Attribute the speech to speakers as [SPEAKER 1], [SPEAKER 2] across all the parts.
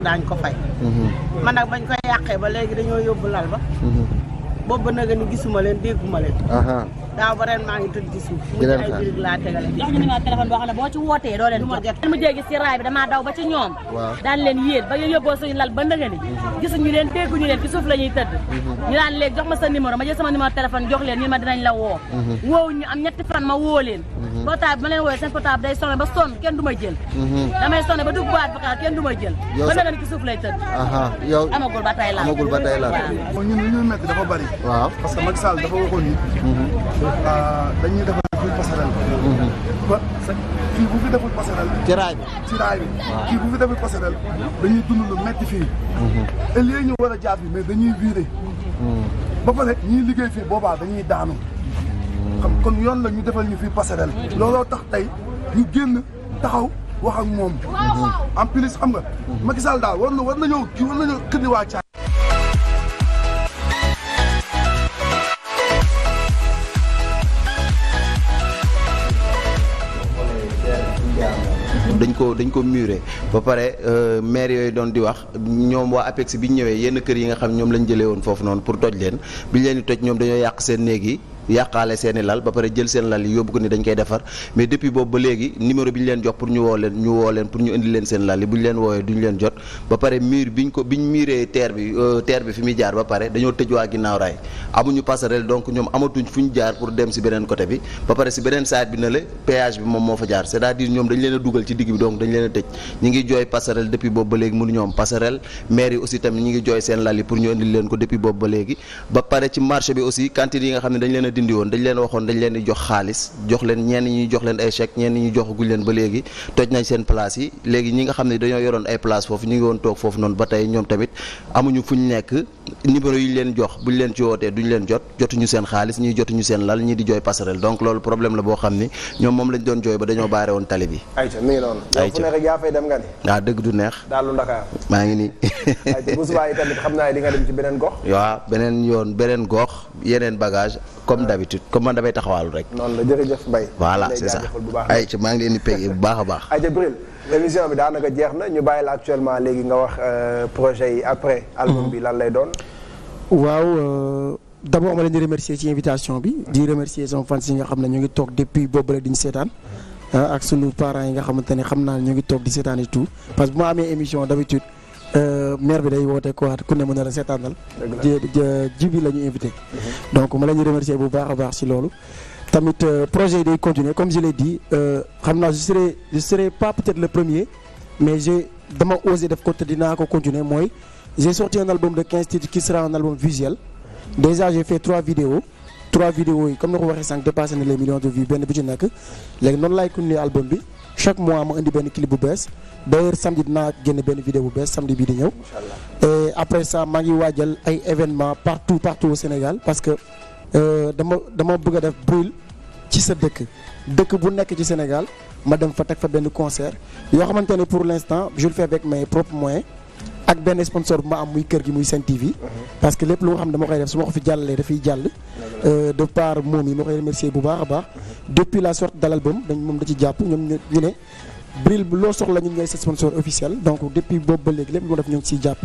[SPEAKER 1] daañ ko fay. man nag bañ ko yàqee ba léegi dañoo yóbbu lal ba. boobu ba nag ni gisuma leen dégguma leen. daaw ba ren maa ngi tëdd ci suuf. mu ay birig laa tegale.
[SPEAKER 2] jox ñu numéro téléphone boo xam ne boo ci wootee doo leen jot. mu jee gis ci raay bi damaa daw ba ci ñoom. daan leen yéen ba ngeen yóbboo suñu lal ba ndëgë ni gisuñu leen dégguñu leen ci suuf la ñuy tëdd. ñu daan léegi jox ma sa numéro ma jël sama numéro téléphone jox leen ñu ma dinañ la woo. woowu ñu am ñetti fan ma woo leen. portable bi ma leen woowee seen portable day sonné ba sonn kenn du ma jël. damay sonné ba dugg boîte vocale kenn du ma jël. ba ndëgë ni ci suuf lay tëdd.
[SPEAKER 3] yow
[SPEAKER 2] amagul ba tey la
[SPEAKER 4] ñun li ñu metti dafa bari.
[SPEAKER 3] waaw
[SPEAKER 4] parce que Macky Sall dafa waxoon ni. dañuy defal fii passerelle. ba fii bu fi deful passerelle.
[SPEAKER 3] ci raay bi
[SPEAKER 4] kii bu fi deful passerelle dañuy dund lu metti fii. et léegi ñu war a jaar bi mais dañuy viré. ba pare ñiy liggéey fii boobaa dañuy daanu. xam kon yoon la ñu defal ñu fii passerelle. looloo tax tey ñu génn taxaw wax ak moom. en plus xam nga. Macky Sall daal war na ñëw këddi waa Thiès.
[SPEAKER 3] dañ ko muré ba pare maire yooyu doon di wax ñoom waa APEX bi ñu ñëwee yenn kër yi nga xam ñoom lañ jëlee woon foofu noonu pour toj leen biñ leen di toj ñoom dañoo yàq seen néeg yi yàqaale seeni lal ba pare jël seen lal yi yóbbu ko ni dañ koy defar mais depuis boobu ba léegi numéro bi ñu leen jox pour ñu woo leen pour ñu indi leen seen lal yi bu ñu leen woowee duñu leen jot ba pare biñ muré terre bi fi muy jaar ba pare dañoo tëj waa ginnaaw raay amuñu passerelle donc ñoom amatuñ fu ñu jaar pour dem si beneen côté bi ba pare si beneen side bi na la péage bi moom moo fa jaar c'est-à-dire ñoom dañ leen a dugal ci digg bi donc dañ leen a tëj ñi ngi jooy passerelle depuis boobu ba léegi mënuñu am passerelle maire yi aussi tamit ñi ngi jooy seen lal yi pour ñu indi leen ko depuis boobu ba léegi ba pare ci marché bi aussi cantine yi nga xam ne dañ leen a dindi woon dañ leen waxoon dañ leen di jox xaalis jox leen ñenn ñi jox leen ay chèque ñenn ñi joxaguñ leen ba léegi toj nañ seen place yi léegi ñi nga xam ne dañoo yoroon ay place foofu ñu ngi woon toog foofu noonu ba tey ñoom tamit amuñu fuñ nekk numéro yi ñu leen jox buñ leen ci wootee duñ leen jotuñu seen xaalis ñii jotuñu seen lal ñii di jooy passerelle donc loolu problème la boo xam ni ñoom moom lañ doon jooy ba dañoo baare woon tali bi.
[SPEAKER 5] ayca mi ngi noonu. ayca fu nekk rek yaa fay dem nga ni.
[SPEAKER 3] waaw dëgg du neex.
[SPEAKER 5] Daalu Ndakaar.
[SPEAKER 3] maa ngi nii.
[SPEAKER 5] ayca bu subaa yi tamit xam naa di nga dem ci beneen gox.
[SPEAKER 3] waaw beneen gox yeneen bagage comme d'habitude comme man damay taxawaalu rek.
[SPEAKER 5] noonu la jërëjëf Mbaye.
[SPEAKER 3] voilà c'est ça ayca maa ngi leen di pégee bu baax a baax.
[SPEAKER 5] ayca Bril émission bi daanaka jeex na ñu bàyyi la actuellement léegi nga wax projet yi après. album bi lan lay doon.
[SPEAKER 6] waaw d'abord ma leen di remercier ci invitation bi di remercier sama fans yi nga xam ne ñu ngi toog depuis boobu rek di ñu seetaan ak sunu parents yi nga xamante ne xam naa ne ñu ngi toog di seetaan et tout parce que bu ma amee émission d'habitude maire bi day woote quoi ku ne mën na la seetaanal. jibi la ñu invité. donc ma leen di remercier bu baax a baax ci loolu. tamit projet yi day continuer comme je l'ai dit xam naa je serai pas peut-être le premier mais dama osé def ko te dinaa ko continuer mooy j'ai sorti un album de 15 titres qui sera un album visuel. Déjà j'ai fait 3 vidéos yi comme ni ko waxee sànq dépassé na les millions de vues benn bu ci nekk léegi noonu laay continuer album bi chaque mois ma indi benn clip bu bees d'ailleurs samedi dinaa génne benn vidéo bu bees samedi bii di ñëw. et après ça maa ngi waajal ay événements partout au Sénégal parce que dama bëgg a def Bril ci sa dëkk bu nekk ci Sénégal ma dem fa teg fa benn concert yoo xamante ne pour l'instant je le fais avec mes propres moyens. ak benn sponsor bu ma am muy kër gi muy Sen TV parce que lépp lu nga xam ne dama koy def su ma ko fi jàllalee dafay jàll de part moom yi ma koy remercier bu baax a baax depuis la sortie de l'album moom da ci jàpp ñoom ñu ne Bril loo soxla ñun ñooy sa sponsor officiel donc depuis boobu ba léegi lépp lu ma def ñoo ngi siy jàpp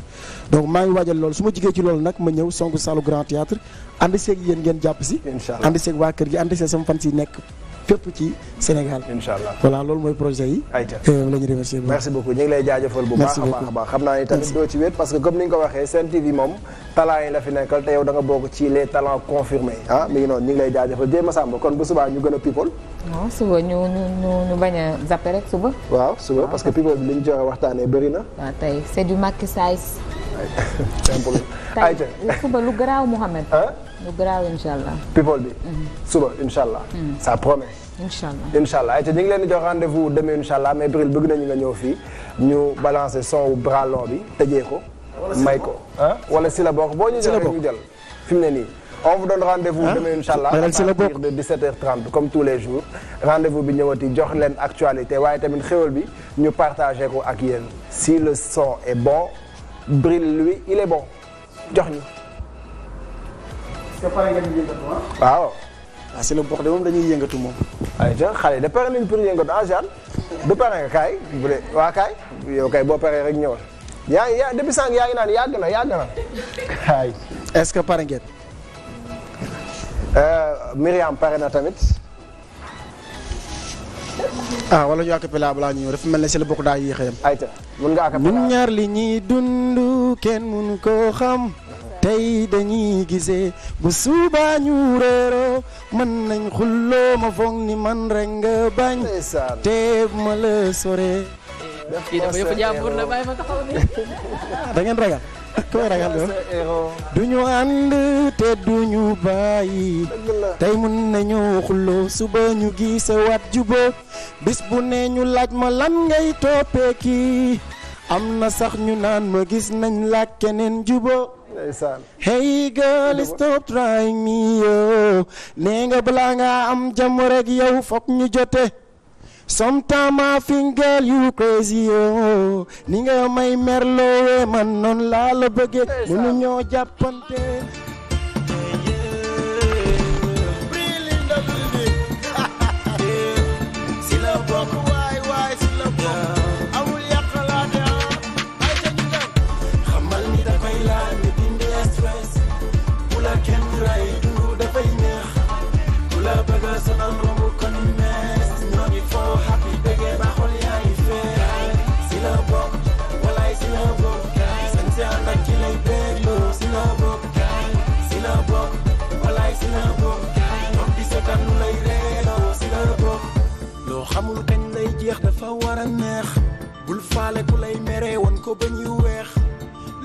[SPEAKER 6] donc maa ngi waajal loolu su ma jigee ci loolu nag ma ñëw songu salu Grand Théâtre ànd seeg yéen ngeen jàpp si ànd seeg waa kër gi ànd seeg sama fan si nekk fépp ci Sénégal. Inch'Allah voilà loolu mooy projet yi. ayca la ñu remercier
[SPEAKER 5] merci beaucoup ñu ngi lay jaajëfal bu baax a baax xam naa ni tamit doo ci wéet parce que comme ni nga ko waxee Sen TV moom talent yi la fi nekkal te yow da nga bokk ci les talents confirmés mi ngi noonu ñu ngi lay jaajëfal Jéema Samba kon bu subaa ñu gën a people.
[SPEAKER 7] waaw suba ñu bañ a zappé rek suba.
[SPEAKER 5] waaw suba parce que people bi li ñu joxe waxtaanee bëri na.
[SPEAKER 7] waaw tey c'est du Macky Sall.
[SPEAKER 5] simple. ayca
[SPEAKER 7] suba lu garaaw Mouhamed. lu garaaw inch'Allah.
[SPEAKER 5] people bi. suba inch'Allah. ça promet. Inch'Allah ayca ñu ngi leen di jox rendez-vous demain inch'Allah mais Bril bëgg nañu nga ñëw fii ñu balancer son bras long bi tëjee ko. may ko wala si la bokk boo ñu joxee ñu jël fi mu ne nii. on vous donne rendez-vous demain inch'Allah à partir de 17h30 comme tous les jours rendez-vous bi ñëwati jox leen actualité waaye tamit xéwal bi ñu partagé ko ak yéen si le son est bon Bril lui il est bon jox ñu. waaw.
[SPEAKER 6] ah si la bokk de moom dañuy yëngatu moom.
[SPEAKER 5] ayca xale de pare nañ pour yëngatu ah Jeanne du pare nga kaay bu dee waa kaay yow kay boo paree rek ñëwal. yaa depuis sànq yaa ngi naan yàgg na ay.
[SPEAKER 6] est-ce que pare ngeen.
[SPEAKER 5] Myriam pare na tamit.
[SPEAKER 6] wala ñu acapella balaa ñu ñëw dafa mel ne si la bokk daa yéex a yem.
[SPEAKER 5] ayca mun nga acapella.
[SPEAKER 6] ñun ñaar li ñuy dund kenn mun koo xam. tey dañuy gisee bu subaa ñu réeroo mën nañ xulloo ma foog ni man rek nga bañ. te ma la sore.
[SPEAKER 7] kii dafa yëpp jàmbur na bàyyi ma taxaw ni.
[SPEAKER 6] da ngeen ragal. koy ragal lool duñu ànd te duñu bàyyi. tey mun nañu xulloo suba ñu gisewaat jubóo bis bu ne ñu laaj ma lan ngay toppee kii am na sax ñu naan ma gis nañ laaj keneen jubóo. Hey girl stop trying me yo nee nga balaa nga am jàmm rek yow fokk ñu jote. Sometimes I think girl you crazy yo ni nga may merloo man noonu laa la bëggee mënu ñoo jàppante.
[SPEAKER 8] loo xamul kañ lay jeex dafa war a neex bul faale ku lay mere woon ko ba ñu weex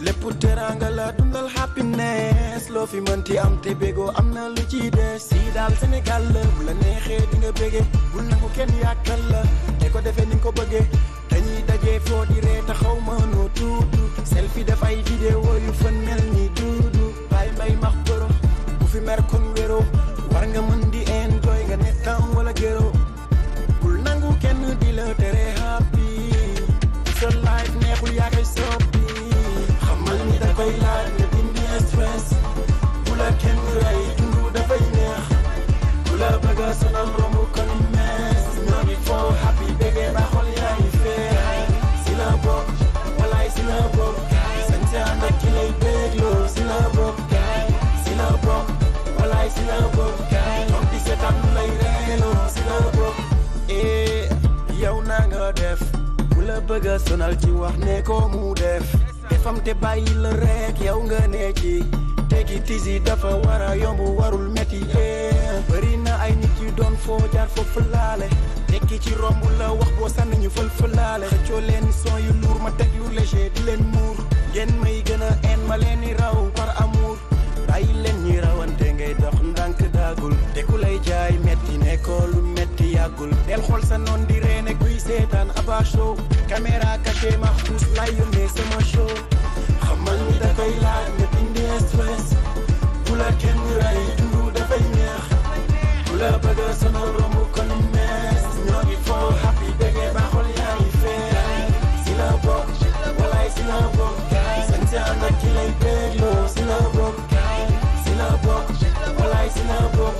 [SPEAKER 8] lépp teraanga la dundal happiness loo fi mënti am te bégoo am na lu ci des si daal Sénégal la bu la neexee di nga bége bul nangu kenn yàkkal la te ko defee ni nga ko bëggee dañuy dajee foo di ree taxaw ma noo tuutu selfie def ay vidéo yu fan mel ni duudu bàyyi mbay max boro bu fi mer kon wéro war nga mën di enjoy nga nettam wala géro bul nangu kenn di la tere happy sa life neexul yaa koy soppi xamal ni da koy laaj nga dindi stress bu la kenn rey dundu dafay neex bu la bëgga sonal romb kon mees ñoo ngi foo happy bégee ba xol yaa ngi fee si la bokk walaay si la bokk sañse ànd ak ki lay bégloo si la bokk si la bokk walaay si la bokk toog di seetaan lay reeloo si la bokk yow na nga def bu la bëgga sonal ci wax ne ko mu def defam te bàyyi la rek yow nga ne ci tegi tisi dafa war a yomb warul metti bëri na ay nit yu doon foo jaar foofu laale tekki ci romb la wax boo sànni ñu fël fëlaale xëccoo leen son yu luur ma teg lu léger di leen muur ngeen may gën a en ma leen di raw par amour bàyyi leen ñi rawante ngay dox ndànk daagul te ku lay jaay metti ne ko lu metti yàggul del xool sa noon di reene kuy seetaan aba show caméra caché ma xuus lay yónnee sama show xamal ni da koy laaj nga dindi stress bu la kenn rey dundu dafay neex bu la bëgg a sonal romb kon mees ñoo ngi foo happy bégee ba xol yaa ngi fee si la bokk walaay si la bokk sañse ànd ak ki lay bégloo si la bokk si la bokk walaay si la bokk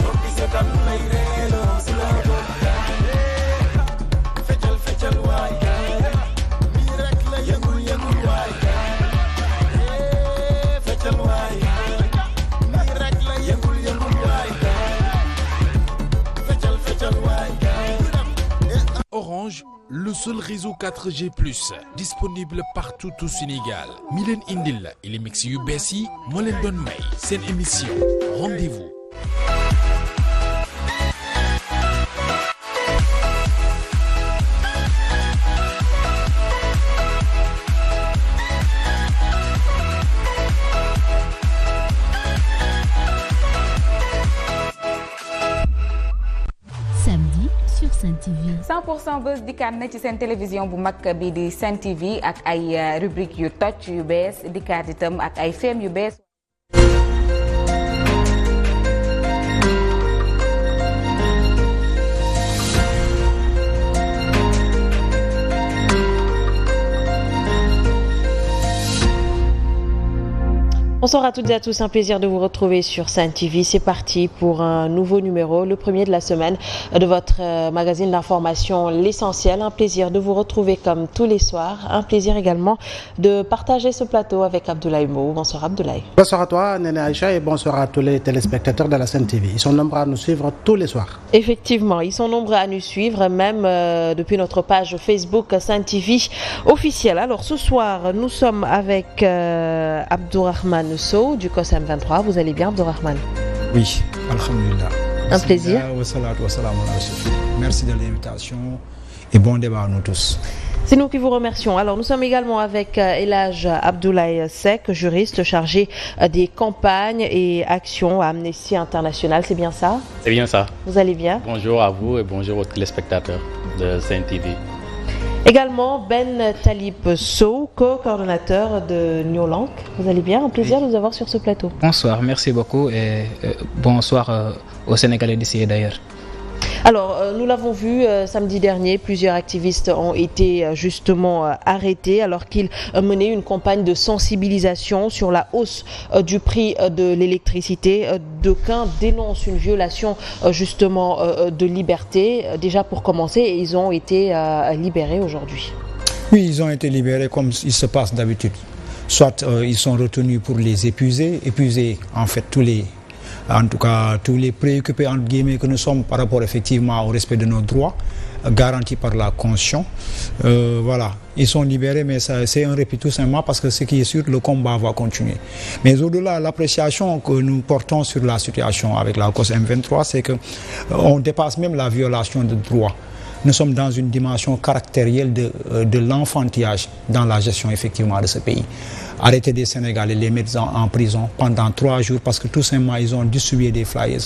[SPEAKER 8] toog di seetaan lay reeloo si la bokk feccal feccal waay mii rek la yëngul yëngul waay feccal waay mii rek la yëngul yëngul waay feccal feccal waay.
[SPEAKER 9] Orange, le seul réseau 4G+, disponible partout au Sénégal. mi leen indil la Illimix yu bees yi moo leen doon may seen émission Rendez-vous.
[SPEAKER 10] Samedi sur Sen TV.
[SPEAKER 7] 100% Buzz dikkaat na ci seen télévision bu mag bi di Sen TV ak ay rubrique yu toj yu bees dikkaat itam ak ay feem yu bees.
[SPEAKER 11] Bonsoir à toutes et à tous, un plaisir de vous retrouver sur Sen TV. C'est parti pour un nouveau numéro, le premier de la semaine de votre magazine d'information L'Essentiel. Un plaisir de vous retrouver comme tous les soirs. Un plaisir également de partager ce plateau avec Abdoulaye Mbow. Bonsoir Abdoulaye.
[SPEAKER 12] Bonsoir à toi Néné Aïcha et bonsoir à tous les téléspectateurs de la Sen TV. Ils sont nombreux à nous suivre tous les soirs.
[SPEAKER 11] Effectivement, ils sont nombreux à nous suivre, même depuis notre page Facebook Sen TV officielle. Alors ce soir, nous sommes avec Abdourahmane Sow du COSM 23. Vous allez bien, Abdourahmane?
[SPEAKER 13] Oui, alhamdulillah.
[SPEAKER 11] Un plaisir.
[SPEAKER 13] Merci de l'invitation et bon débat à nous tous.
[SPEAKER 11] C'est nous qui vous remercions. Alors nous sommes également avec El Hadj Abdoulaye Seck, juriste chargé des campagnes et actions à Amnesty International. C'est bien ça?
[SPEAKER 14] C'est bien ça.
[SPEAKER 11] Vous allez bien?
[SPEAKER 14] Bonjour à vous et bonjour aux téléspectateurs de Sen TV.
[SPEAKER 11] Également Ben Talib Sow, co-coordonnateur de New Lank. Vous allez bien? Un plaisir de vous avoir sur ce plateau.
[SPEAKER 15] Bonsoir, merci beaucoup et bonsoir aux Sénégalais d'ici et d'ailleurs.
[SPEAKER 11] Alors, nous l'avons vu samedi dernier, plusieurs activistes ont été justement arrêtés alors qu'ils menaient une campagne de sensibilisation sur la hausse du prix de l'électricité. D'aucuns dénoncent une violation justement de liberté. Déjà pour commencer, ils ont été libérés aujourd'hui.
[SPEAKER 13] Oui, ils ont été libérés comme il se passe d'habitude. Soit ils sont retenus pour les épuiser en fait tous les préoccupés entre guillemets que nous sommes par rapport effectivement au respect de nos droits garantis par la Constitution. Voilà, ils sont libérés, mais c'est un répit tout simplement parce que ce qui est sûr, le combat va continuer. Mais au-delà, l'appréciation que nous portons sur la situation avec la cause M23, c'est que on dépasse même la violation de droits. Nous sommes dans une dimension caractérielle de l'enfantillage dans la gestion effectivement de ce pays. Arrêter des Sénégalais, les mettre en prison pendant 3 jours parce que tout simplement ils ont distribué des flyers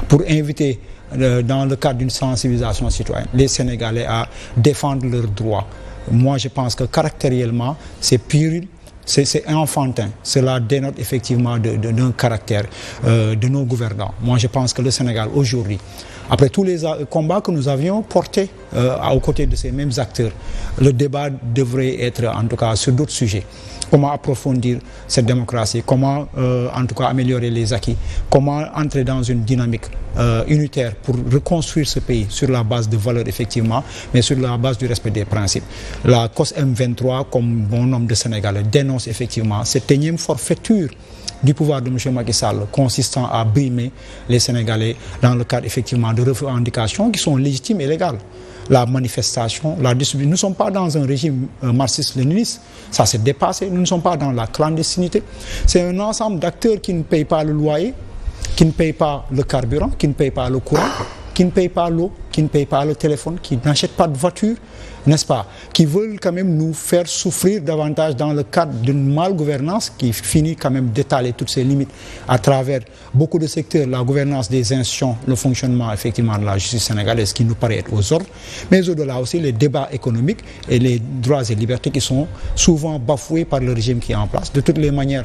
[SPEAKER 13] pour inviter dans le cadre d'une sensibilisation citoyenne les Sénégalais à défendre leurs droits. Moi je pense que caractériellement c'est puéril, c'est enfantin. Cela dénote effectivement d'un caractère de nos gouvernants. Moi je pense que le Sénégal aujourd'hui, après tous les combats que nous avions portés aux côtés de ces mêmes acteurs, le débat devrait être en tout cas sur d'autres sujets. Comment approfondir cette démocratie, comment en tout cas améliorer les acquis, comment entrer dans une dynamique unitaire pour reconstruire ce pays sur la base de valeurs effectivement, mais sur la base du respect des principes. La cause M23, comme bon nombre de Sénégalais, dénonce effectivement cette énième forfaiture du pouvoir de M. Macky Sall consistant à brimer les Sénégalais dans le cadre effectivement de revendications qui sont légitimes et légales. La manifestation, la distribution. Nous ne sommes pas dans un régime marxiste-léniniste, ça s'est dépassé. Nous ne sommes pas dans la clandestinité. C'est un ensemble d'acteurs qui ne payent pas le loyer, qui ne payent pas le carburant, qui ne payent pas le courant, qui ne payent pas l'eau, qui ne payent pas le téléphone, qui n'achètent pas de voiture, n'est-ce pas, qui veulent quand même nous faire souffrir davantage dans le cadre d'une malgouvernance qui finit quand même d'étaler toutes ses limites à travers beaucoup de secteurs, la gouvernance des institutions, le fonctionnement effectivement de la justice sénégalaise qui nous paraît être aux ordres, mais au-delà aussi les débats économiques et les droits et libertés qui sont souvent bafoués par le régime qui est en place. De toutes les manières,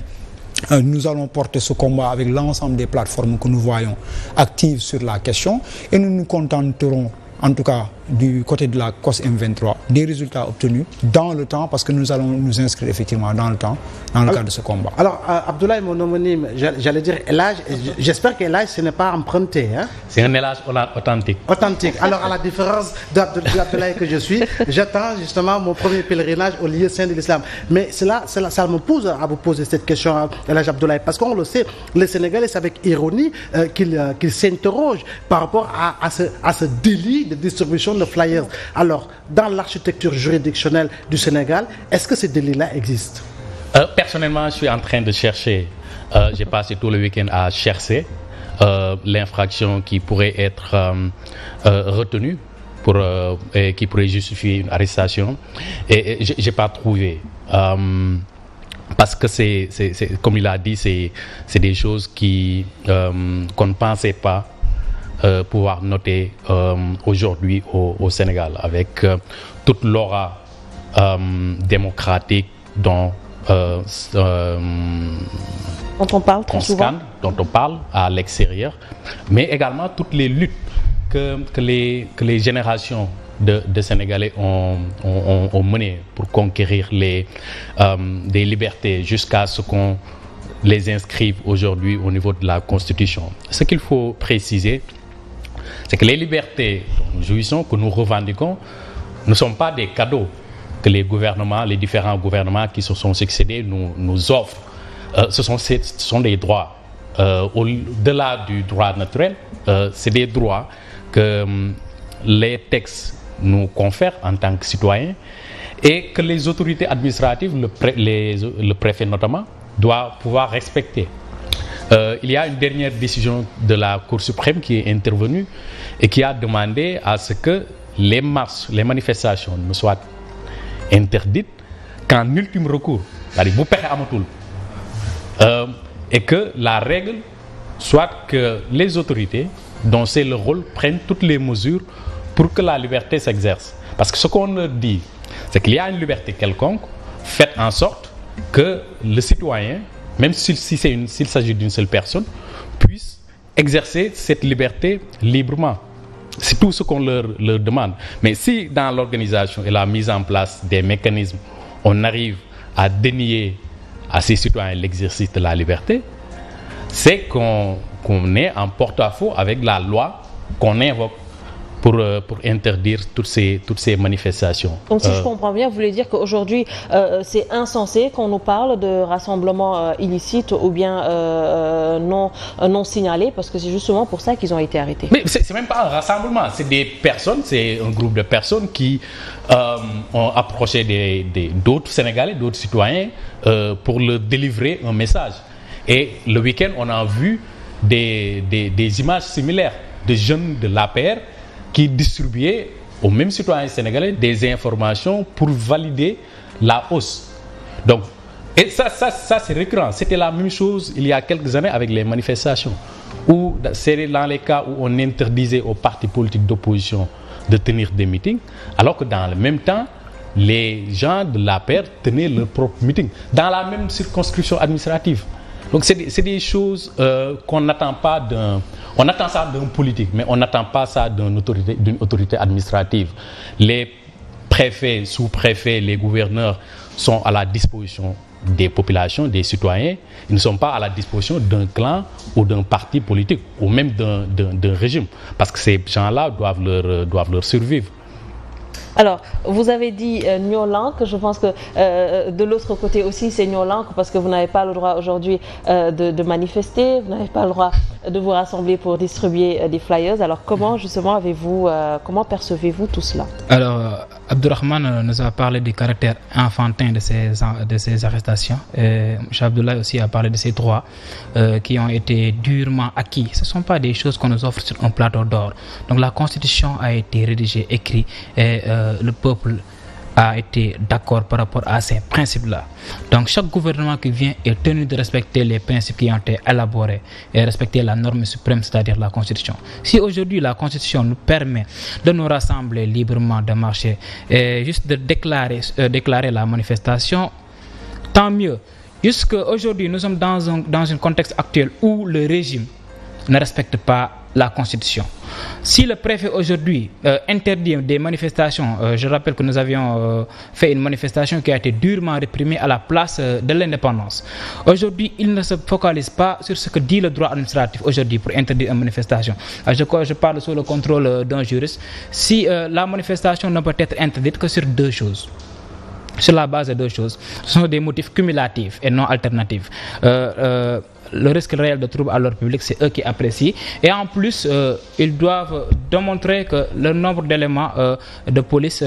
[SPEAKER 13] nous allons porter ce combat avec l'ensemble des plateformes que nous voyons actives sur la question et nous nous contenterons en tout cas du côté de la COS M23, des résultats obtenus dans le temps, parce que nous allons nous inscrire effectivement dans le temps, dans le cadre de ce combat.
[SPEAKER 12] Alors, Abdoulaye, mon homonyme, j'allais dire El Hadj, j'espère que El Hadj, ce n'est pas emprunté. Hein?
[SPEAKER 14] C'est un El Hadj authentique.
[SPEAKER 12] Authentique. Alors, à la différence d'Abdoulaye que je suis, j'attends justement mon premier pèlerinage au lieu saint de l'islam. Mais ça me pousse à vous poser cette question, El Hadj Abdoulaye, parce qu'on le sait, les Sénégalais, c'est avec ironie qu'ils s'interrogent par rapport à ce délit de distribution de flyers. Alors, dans l'architecture juridictionnelle du Sénégal, est-ce que ces délits-là existent?
[SPEAKER 14] Personnellement, je suis en train de chercher, j'ai passé tout le week-end à chercher l'infraction qui pourrait être retenue et qui pourrait justifier une arrestation. Et je n'ai pas trouvé. Parce que c'est, comme il a dit, c'est des choses qu'on ne pensait pas pouvoir noter aujourd'hui au Sénégal, avec toute l'aura démocratique dont
[SPEAKER 11] on parle très souvent,
[SPEAKER 14] dont on parle à l'extérieur, mais également toutes les luttes que les générations de Sénégalais ont menées pour conquérir des libertés jusqu'à ce qu'on les inscrivent aujourd'hui au niveau de la Constitution. Ce qu'il faut préciser, c'est que les libertés dont nous jouissons, que nous revendiquons, ne sont pas des cadeaux que les différents gouvernements qui se sont succédés nous offrent. Ce sont des droits. Au-delà du droit naturel, c'est des droits que les textes nous confèrent en tant que citoyens et que les autorités administratives, le préfet notamment, doivent pouvoir respecter. Il y a une dernière décision de la Cour suprême qui est intervenue et qui a demandé à ce que les marches, les manifestations ne soient interdites qu'en ultime recours, c'est-à-dire bu pexe amatul, et que la règle soit que les autorités, dont c'est le rôle, prennent toutes les mesures pour que la liberté s'exerce. Parce que ce qu'on leur dit, c'est qu'il y a une liberté quelconque, faites en sorte que le citoyen, même s'il s'agit d'une seule personne, puisse exercer cette liberté librement. C'est tout ce qu'on leur demande. Mais si dans l'organisation et la mise en place des mécanismes, on arrive à dénier à ces citoyens l'exercice de la liberté, c'est qu'on est en porte-à-faux avec la loi qu'on invoque pour interdire toutes ces manifestations.
[SPEAKER 11] Donc si je comprends bien, vous voulez dire qu'aujourd'hui c'est insensé qu'on nous parle de rassemblements illicites ou bien non signalés, parce que c'est justement pour ça qu'ils ont été arrêtés.
[SPEAKER 14] Mais c'est même pas un rassemblement, c'est des personnes, c'est un groupe de personnes qui ont approché d'autres Sénégalais, d'autres citoyens pour leur délivrer un message. Et le week-end, on a vu des images similaires de jeunes de l'APR qui distribuaient aux mêmes citoyens sénégalais des informations pour valider la hausse. Donc, et ça c'est récurrent. C'était la même chose il y a quelques années avec les manifestations, où c'est dans les cas où on interdisait aux partis politiques d'opposition de tenir des meetings, alors que dans le même temps, les gens de l'APR tenaient leur propre meeting dans la même circonscription administrative. Donc c'est des choses qu'on n'attend pas on attend ça d'un politique, mais on n'attend pas ça d'une autorité administrative. Les préfets, sous-préfets, les gouverneurs sont à la disposition des populations, des citoyens. Ils ne sont pas à la disposition d'un clan ou d'un parti politique ou même d'un régime, parce que ces gens-là doivent leur survivre.
[SPEAKER 11] Alors, vous avez dit Nyolank, je pense que de l'autre côté aussi c'est Nyolank, parce que vous n'avez pas le droit aujourd'hui de manifester, vous n'avez pas le droit de vous rassembler pour distribuer des flyers. Alors comment justement comment percevez-vous tout cela?
[SPEAKER 15] Alors, Abdourahmane nous a parlé du caractère enfantin de ces arrestations. M. Abdoulaye aussi a parlé de ces droits qui ont été durement acquis. Ce ne sont pas des choses qu'on nous offre sur un plateau d'or. Donc la Constitution a été rédigée, écrite, et le peuple a été d'accord par rapport à ces principes-là. Donc chaque gouvernement qui vient est tenu de respecter les principes qui ont été élaborés et respecter la norme suprême, c'est-à-dire la Constitution. Si aujourd'hui la Constitution nous permet de nous rassembler librement, de marcher et juste de déclarer la manifestation, tant mieux. Jusqu'aujourd'hui, nous sommes dans un contexte actuel où le régime ne respecte pas la Constitution. Si le préfet aujourd'hui interdit des manifestations, je rappelle que nous avions fait une manifestation qui a été durement réprimée à la place de l'indépendance. Aujourd'hui, il ne se focalise pas sur ce que dit le droit administratif aujourd'hui pour interdire une manifestation. Je parle sous le contrôle d'un juriste. Si la manifestation ne peut être interdite que sur deux choses. Sur la base de deux choses. Ce sont des motifs cumulatifs et non alternatifs. Le risque réel de trouble à l'ordre public, c'est eux qui apprécient. Et en plus, ils doivent démontrer que le nombre d'éléments de police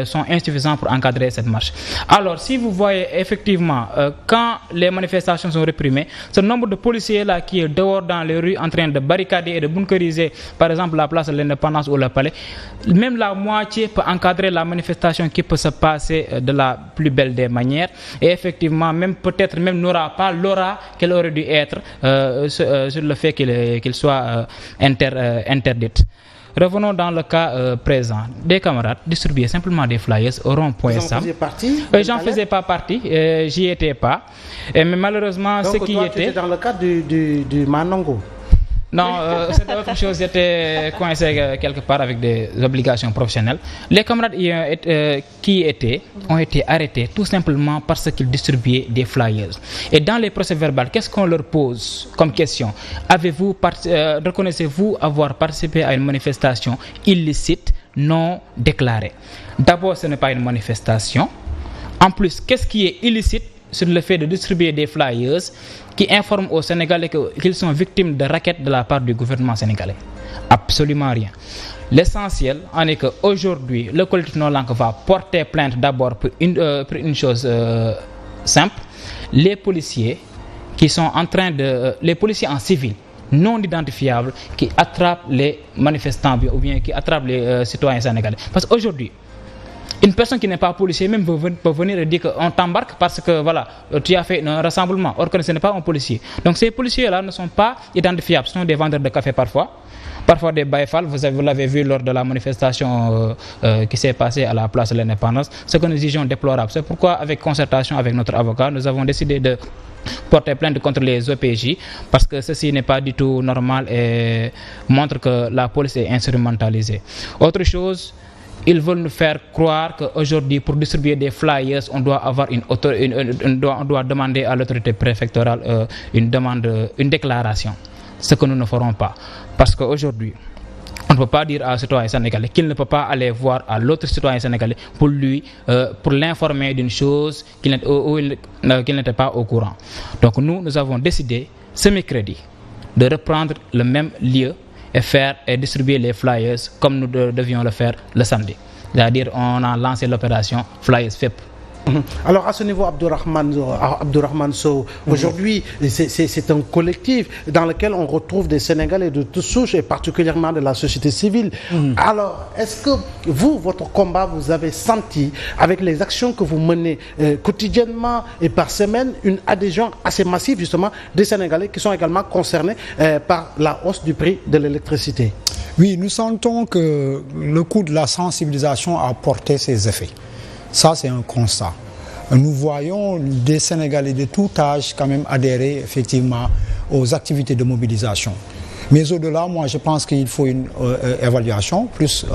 [SPEAKER 15] sont insuffisants pour encadrer cette marche. Alors, si vous voyez effectivement, quand les manifestations sont réprimées, ce nombre de policiers-là qui est dehors dans les rues en train de barricader et de bunkeriser, par exemple, la place de l'Indépendance ou le palais, même la moitié peut encadrer la manifestation qui peut se passer de la plus belle des manières. Et effectivement, peut-être n'aura pas l'aura qu'elle aurait dû être sur le fait qu'il soit interdite. Revenons dans le cas présent. Des camarades distribuaient simplement des flyers au rond-point Sam. J'en faisais pas partie, j'y étais pas. Mais malheureusement,
[SPEAKER 12] donc,
[SPEAKER 15] ce qui
[SPEAKER 12] toi,
[SPEAKER 15] était...
[SPEAKER 12] tu étais dans le cadre du Manongo.
[SPEAKER 15] Non, c'était autre chose. J'étais coincé quelque part avec des obligations professionnelles. Les camarades qui ont été arrêtés tout simplement parce qu'ils distribuaient des flyers. Et dans les procès-verbaux, qu'est-ce qu'on leur pose comme question? Reconnaissez-vous avoir participé à une manifestation illicite non déclarée? D'abord, ce n'est pas une manifestation. En plus, qu'est-ce qui est illicite sur le fait de distribuer des flyers qui informent aux Sénégalais qu'ils sont victimes de rackets de la part du gouvernement sénégalais? Absolument rien. L'essentiel en est qu'aujourd'hui, le collectif Non Langue va porter plainte d'abord pour une chose simple. Les policiers qui sont les policiers en civil non identifiables qui attrapent les manifestants ou bien qui attrapent les citoyens sénégalais. Parce qu'aujourd'hui, une personne qui n'est pas policier même peut venir et dire qu'on t'embarque parce que voilà, tu as fait un rassemblement, or que ce n'est pas un policier. Donc ces policiers-là ne sont pas identifiables, ce sont des vendeurs de café parfois des baïfals. Vous l'avez vu lors de la manifestation qui s'est passée à la place de l'Indépendance, ce que nous jugeons déplorable. C'est pourquoi, avec concertation avec notre avocat, nous avons décidé de porter plainte contre les OPJ parce que ceci n'est pas du tout normal et montre que la police est instrumentalisée. Autre chose, ils veulent nous faire croire qu'aujourd'hui, pour distribuer des flyers, on doit demander à l'autorité préfectorale une déclaration. Ce que nous ne ferons pas. Parce qu'aujourd'hui, on ne peut pas dire à un citoyen sénégalais qu'il ne peut pas aller voir à l'autre citoyen sénégalais pour l'informer d'une chose qu'il n'était pas au courant. Donc nous avons décidé ce mercredi de reprendre le même lieu et distribuer les flyers comme nous devions le faire le samedi. C'est-à-dire on a lancé l'opération Flyers FEP.
[SPEAKER 12] Alors à ce niveau, Abdourahmane Sow, aujourd'hui c'est un collectif dans lequel on retrouve des Sénégalais de toutes souches et particulièrement de la société civile. Alors est-ce que votre combat, vous avez senti avec les actions que vous menez quotidiennement et par semaine une adhésion assez massive justement des Sénégalais qui sont également concernés par la hausse du prix de l'électricité?
[SPEAKER 13] Oui, nous sentons que le coût de la sensibilisation a porté ses effets. Ça, c'est un constat. Nous voyons des Sénégalais de tout âge quand même adhérer effectivement aux activités de mobilisation. Mais au-delà, moi, je pense qu'il faut une évaluation plus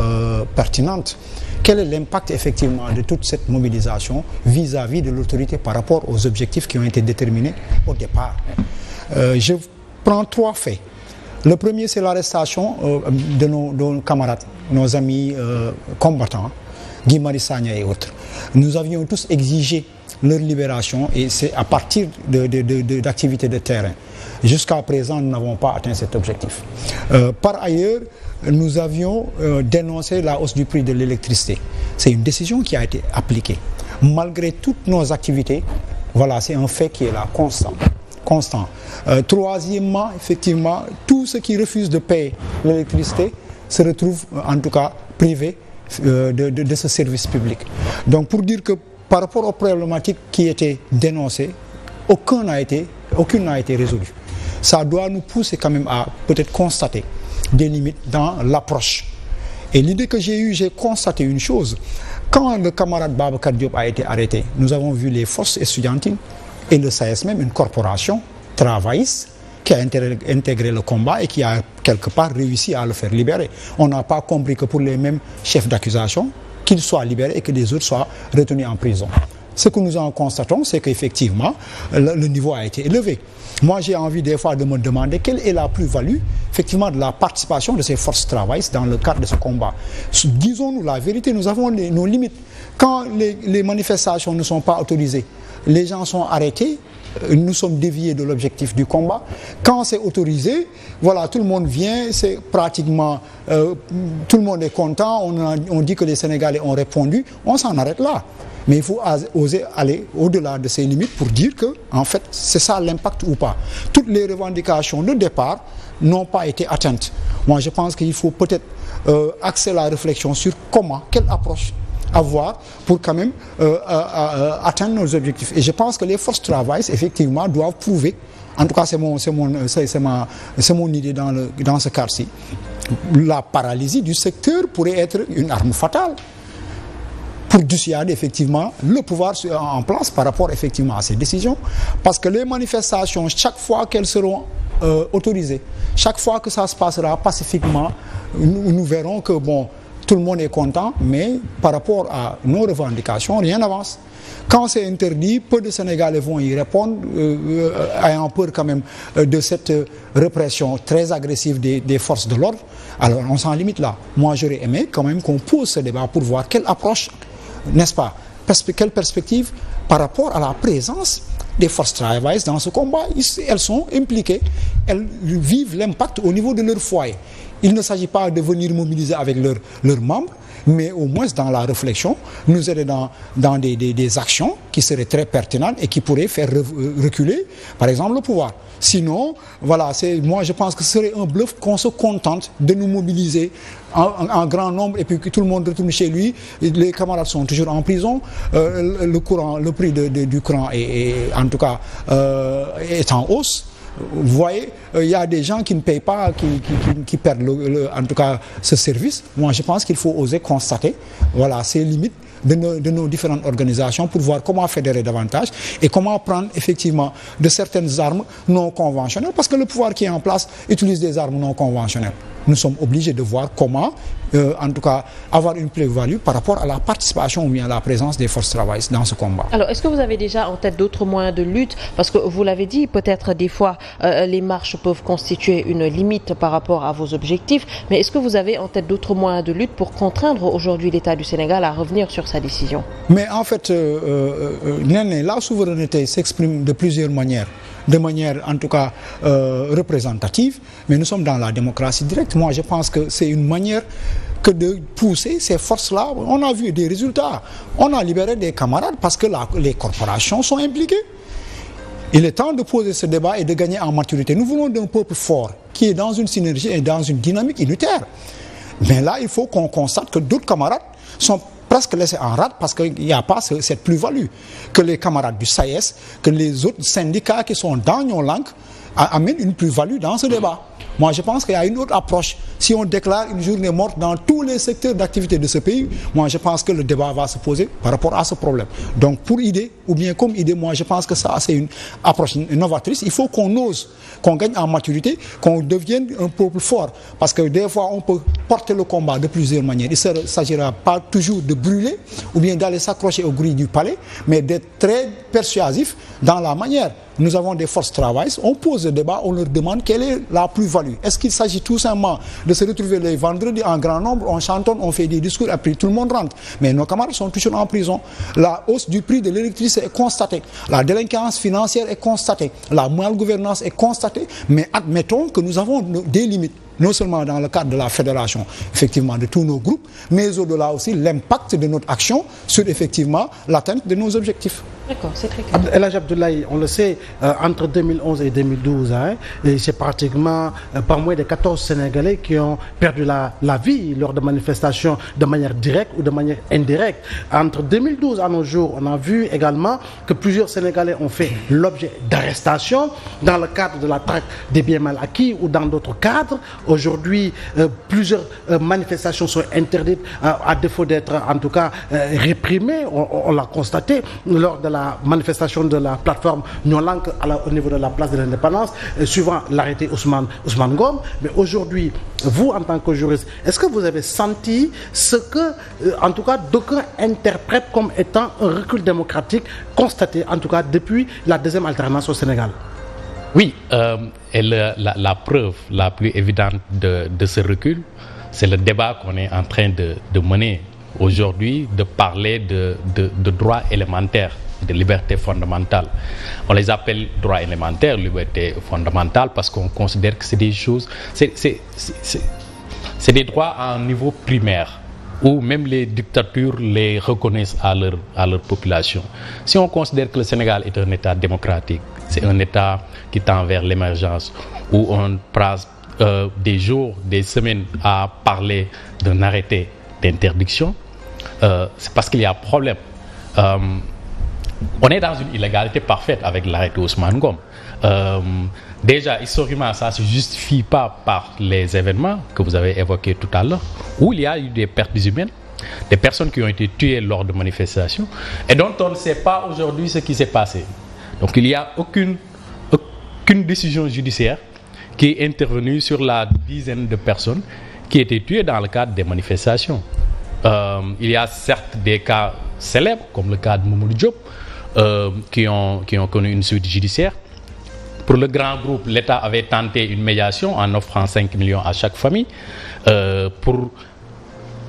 [SPEAKER 13] pertinente. Quel est l'impact effectivement de toute cette mobilisation vis-à-vis de l'autorité par rapport aux objectifs qui ont été déterminés au départ? Je prends 3 faits. Le premier, c'est l'arrestation de nos camarades, nos amis combattants, Guy Marius Sagna et autres. Nous avions tous exigé leur libération et c'est à partir d'activités de terrain. Jusqu'à présent, nous n'avons pas atteint cet objectif. Par ailleurs, nous avions dénoncé la hausse du prix de l'électricité. C'est une décision qui a été appliquée. Malgré toutes nos activités, voilà, c'est un fait qui est là, constant. Troisièmement, effectivement, tous ceux qui refusent de payer l'électricité se retrouvent en tout cas privés de ce service public. Donc pour dire que par rapport aux problématiques qui étaient dénoncées, aucune n'a été résolue. Ça doit nous pousser quand même à peut-être constater des limites dans l'approche. Et l'idée que j'ai constaté une chose. Quand le camarade Babacar Diop a été arrêté, nous avons vu les forces estudiantines et le SAES même, une corporation travailliste qui a intégré le combat et qui a quelque part réussi à le faire libérer. On n'a pas compris que pour les mêmes chefs d'accusation, qu'ils soient libérés et que les autres soient retenus en prison. Ce que nous en constatons, c'est qu'effectivement, le niveau a été élevé. Moi, j'ai envie des fois de me demander quelle est la plus-value, effectivement, de la participation de ces forces travaillistes dans le cadre de ce combat. Disons-nous la vérité, nous avons nos limites. Quand les manifestations ne sont pas autorisées, les gens sont arrêtés, nous sommes déviés de l'objectif du combat. Quand c'est autorisé, voilà, tout le monde vient, c'est pratiquement, tout le monde est content, on dit que les Sénégalais ont répondu, on s'en arrête là. Mais il faut oser aller au-delà de ces limites pour dire que, en fait, c'est ça l'impact ou pas. Toutes les revendications de départ n'ont pas été atteintes. Moi, je pense qu'il faut peut-être axer la réflexion sur comment, quelle approche avoir pour quand même atteindre nos objectifs. Et je pense que les forces travaillent effectivement doivent prouver, en tout cas c'est mon idée dans ce cas-ci, la paralysie du secteur pourrait être une arme fatale pour dissuader effectivement le pouvoir en place par rapport effectivement à ces décisions. Parce que les manifestations, chaque fois qu'elles seront autorisé. Chaque fois que ça se passera pacifiquement, nous verrons que bon, tout le monde est content, mais par rapport à nos revendications, rien n'avance. Quand c'est interdit, peu de Sénégalais vont y répondre, ayant peur quand même de cette répression très agressive des forces de l'ordre. Alors on s'en limite là. Moi j'aurais aimé quand même qu'on pose ce débat pour voir quelle approche, n'est-ce pas, quelle perspective par rapport à la présence des forces travailleuses dans ce combat. Elles sont impliquées, elles vivent l'impact au niveau de leur foyer. Il ne s'agit pas de venir mobiliser avec leurs membres, mais au moins dans la réflexion, nous aider dans des actions qui seraient très pertinentes et qui pourraient faire reculer, par exemple, le pouvoir. Sinon, voilà, moi je pense que ce serait un bluff qu'on se contente de nous mobiliser en grand nombre et puis que tout le monde retourne chez lui. Les camarades sont toujours en prison. Le prix du courant en tout cas est en hausse. Vous voyez, il y a des gens qui ne payent pas, qui perdent en tout cas ce service. Moi, je pense qu'il faut oser constater, voilà, ces limites de nos différentes organisations pour voir comment fédérer davantage et comment prendre effectivement de certaines armes non conventionnelles, parce que le pouvoir qui est en place utilise des armes non conventionnelles. Nous sommes obligés de voir comment, en tout cas, avoir une plus-value par rapport à la participation ou bien à la présence des forces travailleuses dans ce combat.
[SPEAKER 11] Alors, est-ce que vous avez déjà en tête d'autres moyens de lutte? Parce que vous l'avez dit, peut-être des fois, les marches peuvent constituer une limite par rapport à vos objectifs, mais est-ce que vous avez en tête d'autres moyens de lutte pour contraindre aujourd'hui l'État du Sénégal à revenir sur sa décision?
[SPEAKER 13] Mais en fait, la souveraineté s'exprime de plusieurs manières. De manière en tout cas représentative, mais nous sommes dans la démocratie directe. Moi je pense que c'est une manière que de pousser ces forces-là. On a vu des résultats. On a libéré des camarades parce que les corporations sont impliquées. Il est temps de poser ce débat et de gagner en maturité. Nous voulons d'un peuple fort qui est dans une synergie et dans une dynamique unitaire. Mais là, il faut qu'on constate que d'autres camarades sont presque laissés en rade parce qu'il n'y a pas cette plus-value. Que les camarades du SAES, que les autres syndicats qui sont dans nos langues amènent une plus-value dans ce débat. Moi, je pense qu'il y a une autre approche. Si on déclare une journée morte dans tous les secteurs d'activité de ce pays, moi, je pense que le débat va se poser par rapport à ce problème. Donc, pour idée, ou bien comme idée, moi, je pense que ça, c'est une approche novatrice. Il faut qu'on ose, qu'on gagne en maturité, qu'on devienne un peuple fort. Parce que des fois, on peut porter le combat de plusieurs manières. Il ne s'agira pas toujours de brûler ou bien d'aller s'accrocher aux grilles du palais, mais d'être très persuasif dans la manière. Nous avons des forces travailleuses, on pose le débat, on leur demande quelle est la plus-value. Est-ce qu'il s'agit tout simplement de se retrouver les vendredis en grand nombre, on chantonne, on fait des discours, après tout le monde rentre. Mais nos camarades sont toujours en prison. La hausse du prix de l'électricité est constatée. La délinquance financière est constatée. La malgouvernance est constatée. Mais admettons que nous avons des limites. Non seulement dans le cadre de la fédération, effectivement, de tous nos groupes, mais au-delà aussi l'impact de notre action sur, effectivement, l'atteinte de nos objectifs.
[SPEAKER 11] D'accord, c'est très clair.
[SPEAKER 12] El Hadj Abdoulaye, on le sait, entre 2011 et 2012, c'est pratiquement pas moins de 14 Sénégalais qui ont perdu la vie lors de manifestations de manière directe ou de manière indirecte. Entre 2012 à nos jours, on a vu également que plusieurs Sénégalais ont fait l'objet d'arrestations dans le cadre de la traque des biens mal acquis ou dans d'autres cadres. Aujourd'hui, plusieurs manifestations sont interdites à défaut d'être en tout cas réprimées. On l'a constaté lors de la manifestation de la plateforme Nyolank au niveau de la place de l'Indépendance, suivant l'arrêté Ousmane Ngom. Mais aujourd'hui, vous en tant que juriste, est-ce que vous avez senti ce que, en tout cas, d'aucuns interprètent comme étant un recul démocratique constaté, en tout cas, depuis la deuxième alternance au Sénégal?
[SPEAKER 14] Oui, et la preuve la plus évidente de ce recul, c'est le débat qu'on est en train de mener aujourd'hui, de parler de droits élémentaires, de libertés fondamentales. On les appelle droits élémentaires, libertés fondamentales, parce qu'on considère que c'est des choses, c'est des droits à un niveau primaire, où même les dictatures les reconnaissent à leur population. Si on considère que le Sénégal est un État démocratique, c'est un État qui tend vers l'émergence, où on passe des jours, des semaines à parler d'un arrêté d'interdiction, c'est parce qu'il y a un problème. On est dans une illégalité parfaite avec l'arrêté Ousmane Ngom. Déjà, historiquement, ça ne se justifie pas par les événements que vous avez évoqués tout à l'heure, où il y a eu des pertes humaines, des personnes qui ont été tuées lors de manifestations, et dont on ne sait pas aujourd'hui ce qui s'est passé. Donc il n'y a aucune décision judiciaire qui est intervenu sur la dizaine de personnes qui étaient tuées dans le cadre des manifestations. Il y a certes des cas célèbres, comme le cas de Mamadou Diop, qui ont connu une suite judiciaire. Pour le grand groupe, l'État avait tenté une médiation en offrant 5 millions à chaque famille pour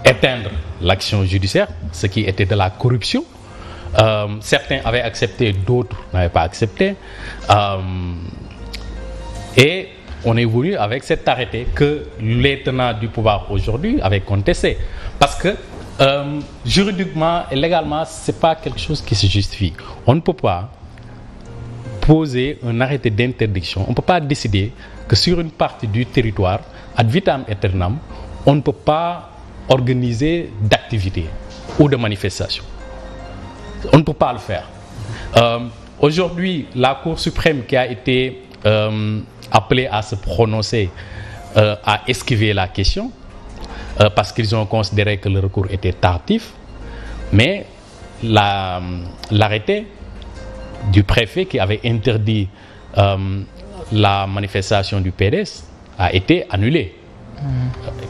[SPEAKER 14] éteindre l'action judiciaire, ce qui était de la corruption. Certains avaient accepté, d'autres n'avaient pas accepté. Et on est venu avec cet arrêté que les tenants du pouvoir aujourd'hui avaient contesté. Parce que juridiquement et légalement, ce n'est pas quelque chose qui se justifie. On ne peut pas poser un arrêté d'interdiction. On ne peut pas décider que sur une partie du territoire, ad vitam aeternam, on ne peut pas organiser d'activités ou de manifestations. On ne peut pas le faire. Aujourd'hui, la Cour suprême qui a été appelée à se prononcer a esquivé la question parce qu'ils ont considéré que le recours était tardif, mais l'arrêté du préfet qui avait interdit la manifestation du PDS a été annulé.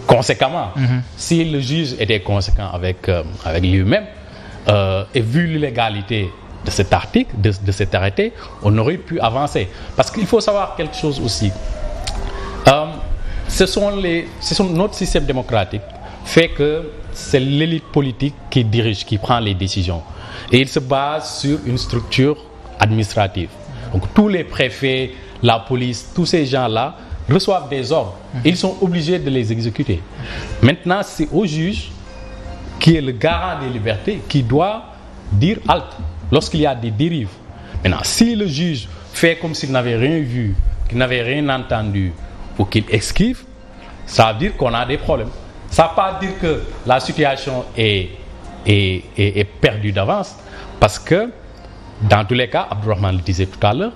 [SPEAKER 14] Conséquemment, si le juge était conséquent avec lui-même, et vu l'illégalité de cet article, de cet arrêté, on aurait pu avancer. Parce qu'il faut savoir quelque chose aussi. Notre système démocratique fait que c'est l'élite politique qui dirige, qui prend les décisions. Et il se base sur une structure administrative. Donc tous les préfets, la police, tous ces gens-là reçoivent des ordres. Et ils sont obligés de les exécuter. Maintenant, c'est au juge, qui est le garant des libertés, qui doit dire halte lorsqu'il y a des dérives. Maintenant, si le juge fait comme s'il n'avait rien vu, qu'il n'avait rien entendu ou qu'il esquive, ça veut dire qu'on a des problèmes. Ça ne veut pas dire que la situation est perdue d'avance, parce que dans tous les cas, Abdourahmane le disait tout à l'heure,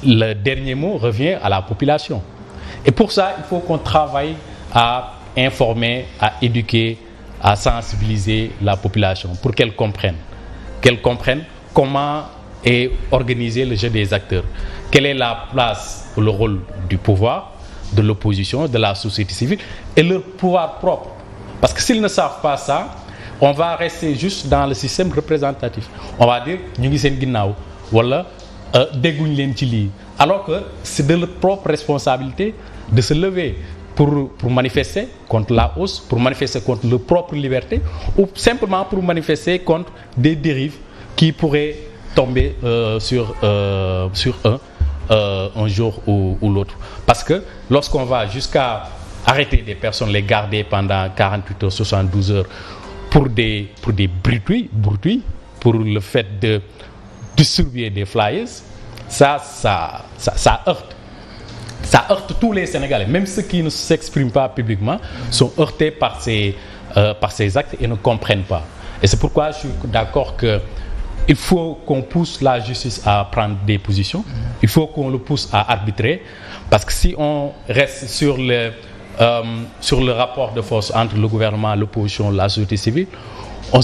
[SPEAKER 14] le dernier mot revient à la population. Et pour ça, il faut qu'on travaille à informer, à éduquer, à sensibiliser la population pour qu'elle comprenne comment est organisé le jeu des acteurs, quelle est la place ou le rôle du pouvoir, de l'opposition, de la société civile et leur pouvoir propre. Parce que s'ils ne savent pas ça, on va rester juste dans le système représentatif. On va dire ñu ngi seen ginnaaw wala dégguñ leen ci lii, alors que c'est de leur propre responsabilité de se lever pour manifester contre la hausse, pour manifester contre leur propre liberté ou simplement pour manifester contre des dérives qui pourraient tomber sur un jour ou l'autre. Parce que lorsqu'on va jusqu'à arrêter des personnes, les garder pendant 48 heures, 72 heures pour des bruits, pour le fait de distribuer des flyers, ça heurte. Ça heurte tous les Sénégalais. Même ceux qui ne s'expriment pas publiquement sont heurtés par ces actes et ne comprennent pas. Et c'est pourquoi je suis d'accord qu'il faut qu'on pousse la justice à prendre des positions. Il faut qu'on le pousse à arbitrer. Parce que si on reste sur le rapport de force entre le gouvernement, l'opposition, la société civile, on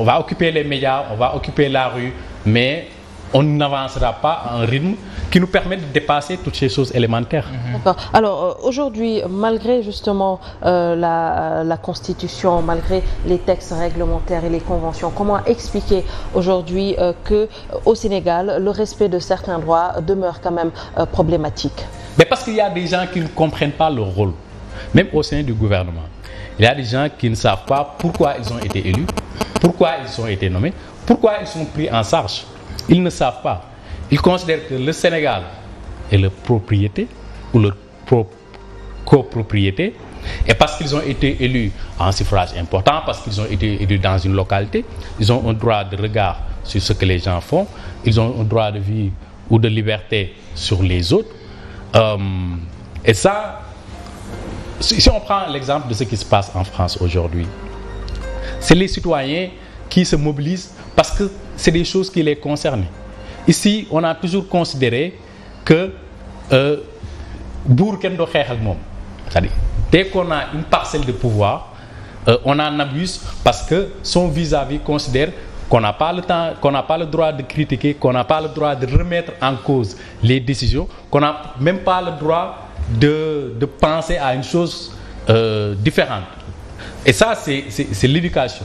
[SPEAKER 14] va occuper les médias, on va occuper la rue, mais on n'avancera pas à un rythme qui nous permet de dépasser toutes ces choses élémentaires.
[SPEAKER 11] D'accord. Alors aujourd'hui, malgré justement la Constitution, malgré les textes réglementaires et les conventions, comment expliquer aujourd'hui qu'au Sénégal, le respect de certains droits demeure quand même problématique?
[SPEAKER 14] Mais parce qu'il y a des gens qui ne comprennent pas leur rôle, même au sein du gouvernement. Il y a des gens qui ne savent pas pourquoi ils ont été élus, pourquoi ils ont été nommés, pourquoi ils sont pris en charge. Ils ne savent pas. Ils considèrent que le Sénégal est leur propriété ou leur copropriété. Et parce qu'ils ont été élus en suffrage important, parce qu'ils ont été élus dans une localité, ils ont un droit de regard sur ce que les gens font. Ils ont un droit de vie ou de liberté sur les autres. Et ça, si on prend l'exemple de ce qui se passe en France aujourd'hui, c'est les citoyens qui se mobilisent parce que c'est des choses qui les concernent. Ici, on a toujours considéré que c'est-à-dire, dès qu'on a une parcelle de pouvoir, on en abuse parce que son vis-à-vis considère qu'on n'a pas le temps, qu'on n'a pas le droit de critiquer, qu'on n'a pas le droit de remettre en cause les décisions, qu'on n'a même pas le droit de penser à une chose différente. Et ça, c'est l'éducation.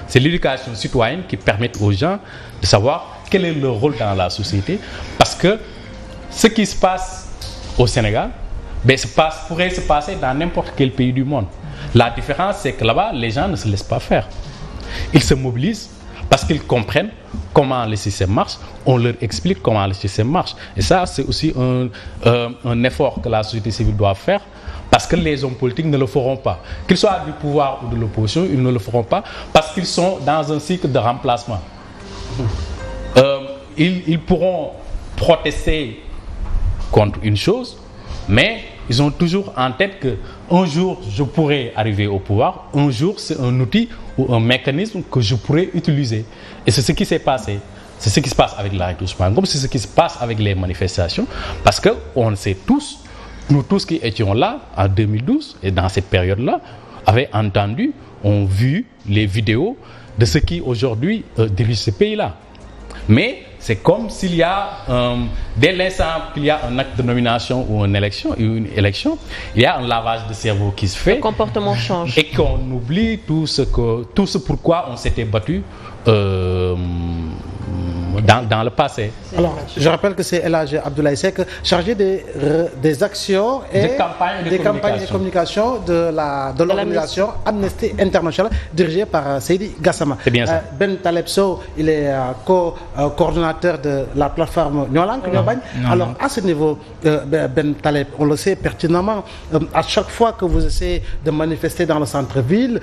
[SPEAKER 14] C'est l'éducation citoyenne qui permet aux gens de savoir quel est leur rôle dans la société. Parce que ce qui se passe au Sénégal, pourrait se passer dans n'importe quel pays du monde. La différence, c'est que là-bas, les gens ne se laissent pas faire. Ils se mobilisent parce qu'ils comprennent comment le système marche. On leur explique comment le système marche. Et ça, c'est aussi un effort que la société civile doit faire. Parce que les hommes politiques ne le feront pas. Qu'ils soient du pouvoir ou de l'opposition, ils ne le feront pas parce qu'ils sont dans un cycle de remplacement. Ils pourront protester contre une chose, mais ils ont toujours en tête qu'un jour, je pourrai arriver au pouvoir. Un jour, c'est un outil ou un mécanisme que je pourrai utiliser. Et c'est ce qui s'est passé. C'est ce qui se passe avec l'arrêt Ousmane Ngom, c'est ce qui se passe avec les manifestations. Parce qu'on sait tous, nous tous qui étions là en 2012 et dans cette période-là, avaient entendu, ont vu les vidéos de ce qui aujourd'hui dirige ce pays-là. Mais c'est comme s'il y a, dès l'instant qu'il y a un acte de nomination ou une élection, il y a un lavage de cerveau qui se fait.
[SPEAKER 11] Le comportement change.
[SPEAKER 14] Et qu'on oublie tout ce pourquoi on s'était battu dans le passé.
[SPEAKER 12] Alors, je rappelle que c'est El Hadji Abdoulaye Seck, chargé des actions et des campagnes de communication de l'organisation Amnesty International, dirigée par Seydi Gassama.
[SPEAKER 14] C'est bien ça.
[SPEAKER 12] Ben Taleb Sow, il est coordonnateur de la plateforme Nyolank. Alors, à ce niveau, Ben Taleb, on le sait pertinemment, à chaque fois que vous essayez de manifester dans le centre-ville,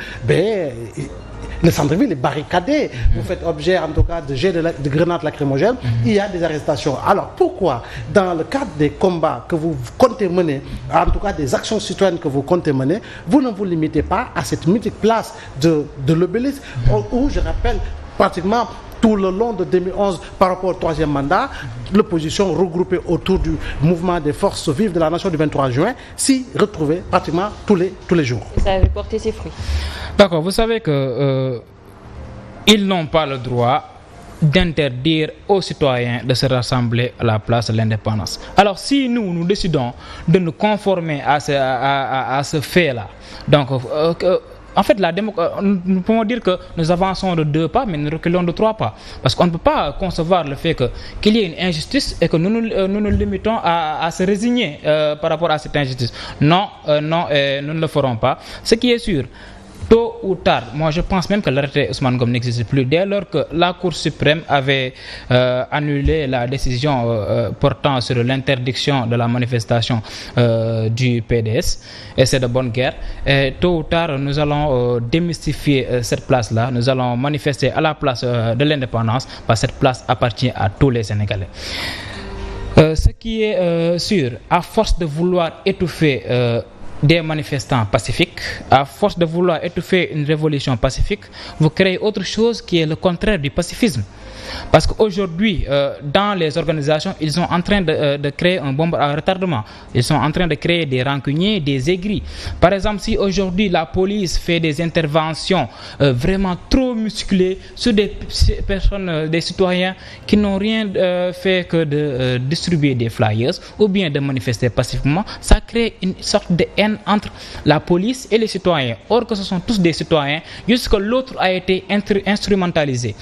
[SPEAKER 12] le centre-ville est barricadé. Vous faites objet, en tout cas, de jets de grenades lacrymogènes. Il y a des arrestations. Alors, pourquoi, dans le cadre des combats que vous comptez mener, en tout cas des actions citoyennes que vous comptez mener, vous ne vous limitez pas à cette mythique place de l'Obélisque, où, je rappelle, pratiquement tout le long de 2011, par rapport au troisième mandat, l'opposition regroupée autour du mouvement des forces vives de la nation du 23 juin s'y retrouvait pratiquement tous les jours.
[SPEAKER 11] Ça avait porté ses fruits.
[SPEAKER 15] D'accord, vous savez que ils n'ont pas le droit d'interdire aux citoyens de se rassembler à la place de l'indépendance. Alors si nous décidons de nous conformer à ce fait-là, donc en fait, nous pouvons dire que nous avançons de 2 pas, mais nous reculons de 3 pas. Parce qu'on ne peut pas concevoir le fait qu'il y ait une injustice et que nous nous limitons à se résigner par rapport à cette injustice. Non, nous ne le ferons pas. Ce qui est sûr, tôt ou tard, moi je pense même que l'arrêté Ousmane Ngom n'existe plus. Dès lors que la Cour suprême avait annulé la décision portant sur l'interdiction de la manifestation du PDS, et c'est de bonne guerre, et tôt ou tard nous allons démystifier cette place-là, nous allons manifester à la place de l'indépendance, parce que cette place appartient à tous les Sénégalais. Ce qui est sûr, à force de vouloir étouffer des manifestants pacifiques, à force de vouloir étouffer une révolution pacifique, vous créez autre chose qui est le contraire du pacifisme. Parce qu'aujourd'hui, dans les organisations, ils sont en train de créer un bombe à retardement. Ils sont en train de créer des rancuniers, des aigris. Par exemple, si aujourd'hui la police fait des interventions vraiment trop musclées sur des personnes, des citoyens qui n'ont rien fait que de distribuer des flyers ou bien de manifester pacifiquement, ça crée une sorte de haine entre la police et les citoyens. Or que ce sont tous des citoyens, jusque l'autre a été instrumentalisé.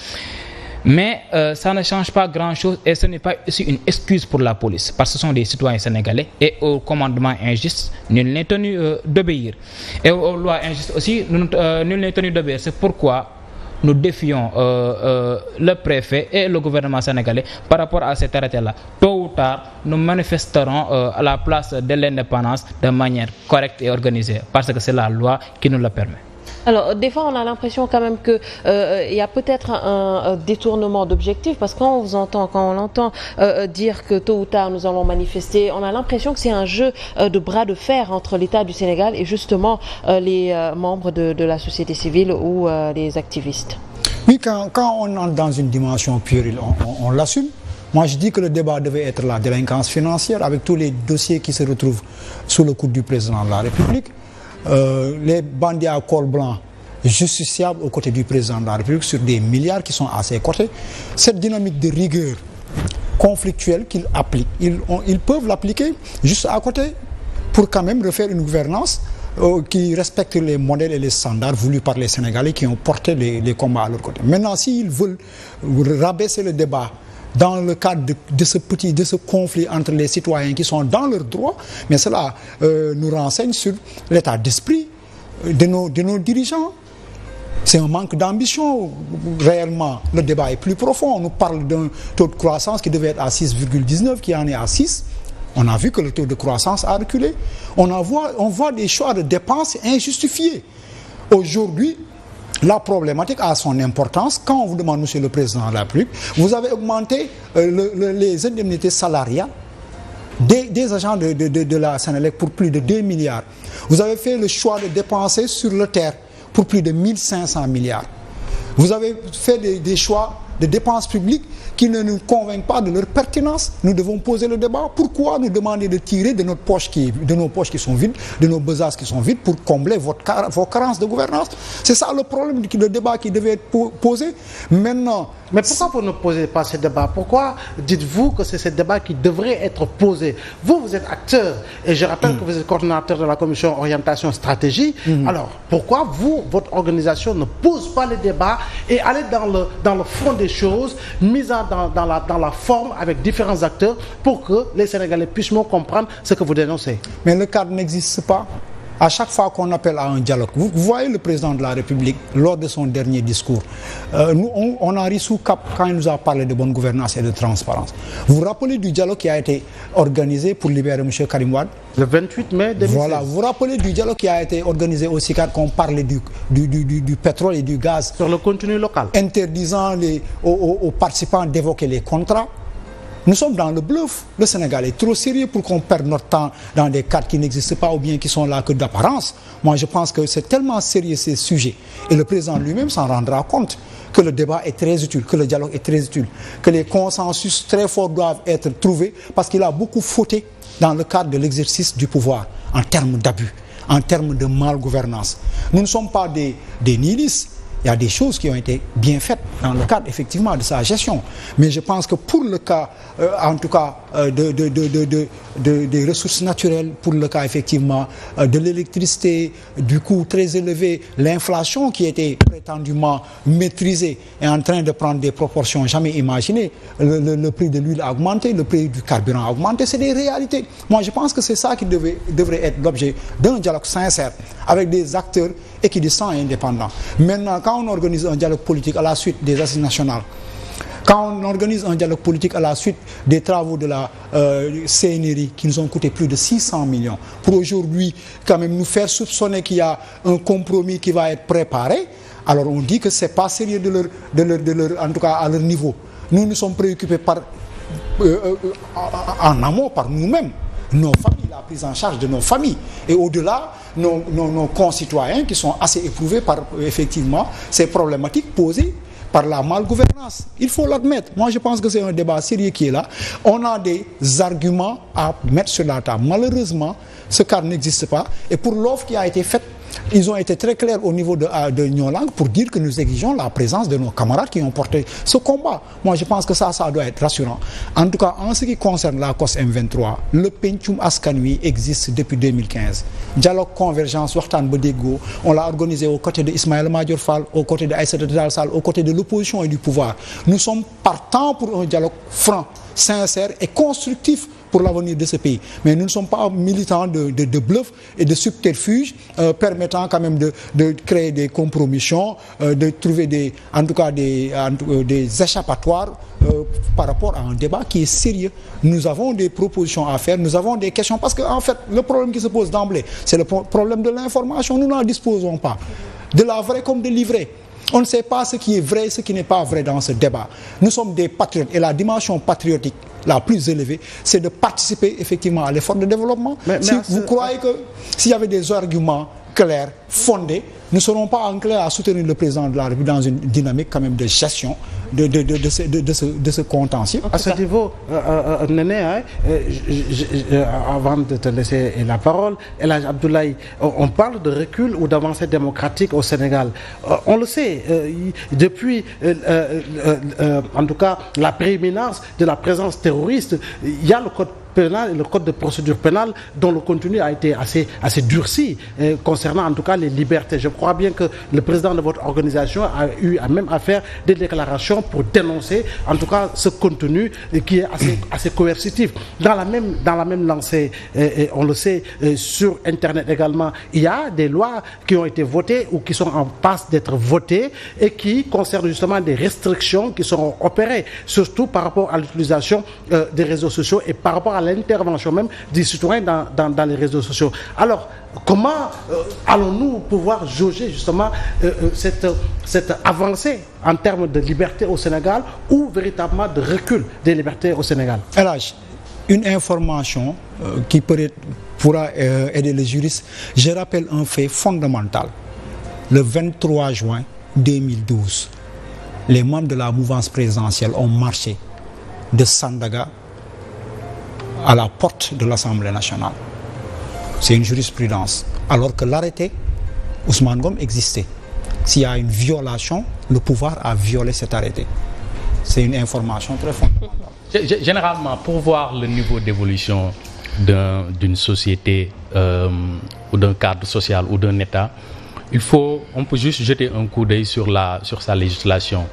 [SPEAKER 15] Mais ça ne change pas grand-chose et ce n'est pas aussi une excuse pour la police, parce que ce sont des citoyens sénégalais et au commandement injuste, nul n'est tenu d'obéir. Et aux lois injustes aussi, nul n'est tenu d'obéir. C'est pourquoi nous défions le préfet et le gouvernement sénégalais par rapport à cet arrêté-là. Tôt ou tard, nous manifesterons à la place de l'indépendance de manière correcte et organisée, parce que c'est la loi qui nous le permet.
[SPEAKER 11] Alors, des fois, on a l'impression quand même qu'il y a peut-être un détournement d'objectif, parce que quand on entend dire que tôt ou tard nous allons manifester, on a l'impression que c'est un jeu de bras de fer entre l'État du Sénégal et justement les membres de la société civile ou les activistes.
[SPEAKER 13] Oui, quand on entre dans une dimension puérile, on l'assume. Moi, je dis que le débat devait être la délinquance financière, avec tous les dossiers qui se retrouvent sous le coude du président de la République. Les bandits à col blanc justiciable aux côtés du président de la République sur des milliards qui sont à ses côtés. Cette dynamique de rigueur conflictuelle qu'ils appliquent, ils peuvent l'appliquer juste à côté pour quand même refaire une gouvernance qui respecte les modèles et les standards voulus par les Sénégalais qui ont porté les combats à leur côté. Maintenant, s'ils veulent rabaisser le débat dans le cadre de ce conflit entre les citoyens qui sont dans leurs droits, mais cela nous renseigne sur l'état d'esprit de nos dirigeants. C'est un manque d'ambition. Réellement, le débat est plus profond. On nous parle d'un taux de croissance qui devait être à 6,19, qui en est à 6. On a vu que le taux de croissance a reculé. On voit des choix de dépenses injustifiés. Aujourd'hui, la problématique a son importance. Quand on vous demande, Monsieur le Président de la République, vous avez augmenté les indemnités salariales des agents de la Sénélec pour plus de 2 milliards. Vous avez fait le choix de dépenser sur le terre pour plus de 1500 milliards. Vous avez fait des choix de dépenses publiques qui ne nous convainquent pas de leur pertinence. Nous devons poser le débat. Pourquoi nous demander de tirer de nos poches qui sont vides, de nos besaces qui sont vides pour combler vos carences de gouvernance? C'est ça le problème, le débat qui devait être posé. Maintenant...
[SPEAKER 12] Mais pourquoi vous ne posez pas ce débat? Pourquoi dites-vous que c'est ce débat qui devrait être posé? Vous êtes acteur, et je rappelle que vous êtes coordonnateur de la commission orientation stratégie. Alors, pourquoi votre organisation ne pose pas le débat et aller dans le fond des choses, mise dans la forme avec différents acteurs pour que les Sénégalais puissent mieux comprendre ce que vous dénoncez?
[SPEAKER 13] Mais le cadre n'existe pas. À chaque fois qu'on appelle à un dialogue, vous voyez le président de la République, lors de son dernier discours, on a ri sous cap quand il nous a parlé de bonne gouvernance et de transparence. Vous vous rappelez du dialogue qui a été organisé pour libérer M. Karim Wade?
[SPEAKER 12] Le 28 mai 2016.
[SPEAKER 13] Voilà, vous vous rappelez du dialogue qui a été organisé aussi quand on parlait du pétrole et du gaz?
[SPEAKER 12] Sur le contenu local.
[SPEAKER 13] Interdisant aux participants d'évoquer les contrats. Nous sommes dans le bluff. Le Sénégal est trop sérieux pour qu'on perde notre temps dans des cadres qui n'existent pas ou bien qui sont là que d'apparence. Moi, je pense que c'est tellement sérieux ces sujets. Et le président lui-même s'en rendra compte que le débat est très utile, que le dialogue est très utile, que les consensus très forts doivent être trouvés parce qu'il a beaucoup fauté dans le cadre de l'exercice du pouvoir en termes d'abus, en termes de malgouvernance. Nous ne sommes pas des nihilistes. Il y a des choses qui ont été bien faites dans le cadre, effectivement, de sa gestion. Mais je pense que pour le cas, en tout cas, des ressources naturelles, pour le cas, effectivement, de l'électricité, du coût très élevé, l'inflation qui était prétendument maîtrisée est en train de prendre des proportions jamais imaginées. Le prix de l'huile a augmenté, le prix du carburant a augmenté. C'est des réalités. Moi, je pense que c'est ça qui devrait être l'objet d'un dialogue sincère avec des acteurs équidistants et indépendants. Maintenant, quand on organise un dialogue politique à la suite des assises nationales, quand on organise un dialogue politique à la suite des travaux de la CNRI qui nous ont coûté plus de 600 millions, pour aujourd'hui quand même nous faire soupçonner qu'il y a un compromis qui va être préparé, alors on dit que c'est pas sérieux de leur, en tout cas à leur niveau. Nous sommes préoccupés en amont par nous-mêmes. Nos familles, la prise en charge de nos familles. Et au-delà, nos concitoyens qui sont assez éprouvés par, effectivement, ces problématiques posées par la malgouvernance. Il faut l'admettre. Moi, je pense que c'est un débat sérieux qui est là. On a des arguments à mettre sur la table. Malheureusement, ce cadre n'existe pas. Et pour l'offre qui a été faite, ils ont été très clairs au niveau de Nyolang pour dire que nous exigeons la présence de nos camarades qui ont porté ce combat. Moi, je pense que ça doit être rassurant. En tout cas, en ce qui concerne la COS M23, le Pencum Askan Wi existe depuis 2015. Dialogue Convergence, Wartan Bodego, on l'a organisé aux côtés de Ismaël Madior Fall, aux côtés de Aïssata Tall Sall, aux côtés de l'opposition et du pouvoir. Nous sommes partants pour un dialogue franc, sincère et constructif pour l'avenir de ce pays. Mais nous ne sommes pas militants de bluff et de subterfuge permettant quand même de créer des compromissions, de trouver des échappatoires par rapport à un débat qui est sérieux. Nous avons des propositions à faire, nous avons des questions, parce qu'en fait, le problème qui se pose d'emblée, c'est le problème de l'information. Nous n'en disposons pas. De la vraie comme de l'ivrée. On ne sait pas ce qui est vrai et ce qui n'est pas vrai dans ce débat. Nous sommes des patriotes et la dimension patriotique la plus élevée, c'est de participer effectivement à l'effort de développement. Vous croyez que s'il y avait des arguments clairs, fondés, nous ne serons pas enclins à soutenir le président de la République dans une dynamique quand même de gestion de ce contentieux.
[SPEAKER 12] À ce niveau, Néné, avant de te laisser la parole, El Hadj Abdoulaye, on parle de recul ou d'avancée démocratique au Sénégal. On le sait, depuis en tout cas la prééminence de la présence terroriste, il y a le code pénal et le code de procédure pénale dont le contenu a été assez durci concernant en tout cas les libertés. Je crois bien que le président de votre organisation a eu même à faire des déclarations pour dénoncer en tout cas ce contenu qui est assez coercitif. Dans la même lancée, on le sait, sur Internet également, il y a des lois qui ont été votées ou qui sont en passe d'être votées et qui concernent justement des restrictions qui seront opérées, surtout par rapport à l'utilisation des réseaux sociaux et par rapport à l'intervention même des citoyens dans les réseaux sociaux. Alors, comment allons-nous pouvoir jauger justement cette avancée en termes de liberté au Sénégal ou véritablement de recul des libertés au Sénégal?
[SPEAKER 13] Elhadj, une information qui pourra aider les juristes. Je rappelle un fait fondamental. Le 23 juin 2012, les membres de la mouvance présidentielle ont marché de Sandaga à la porte de l'Assemblée nationale. C'est une jurisprudence. Alors que l'arrêté Ousmane Ngom existait. S'il y a une violation, le pouvoir a violé cet arrêté. C'est une information très fondamentale.
[SPEAKER 14] Généralement, pour voir le niveau d'évolution d'une société ou d'un cadre social ou d'un État, on peut juste jeter un coup d'œil sur sa législation.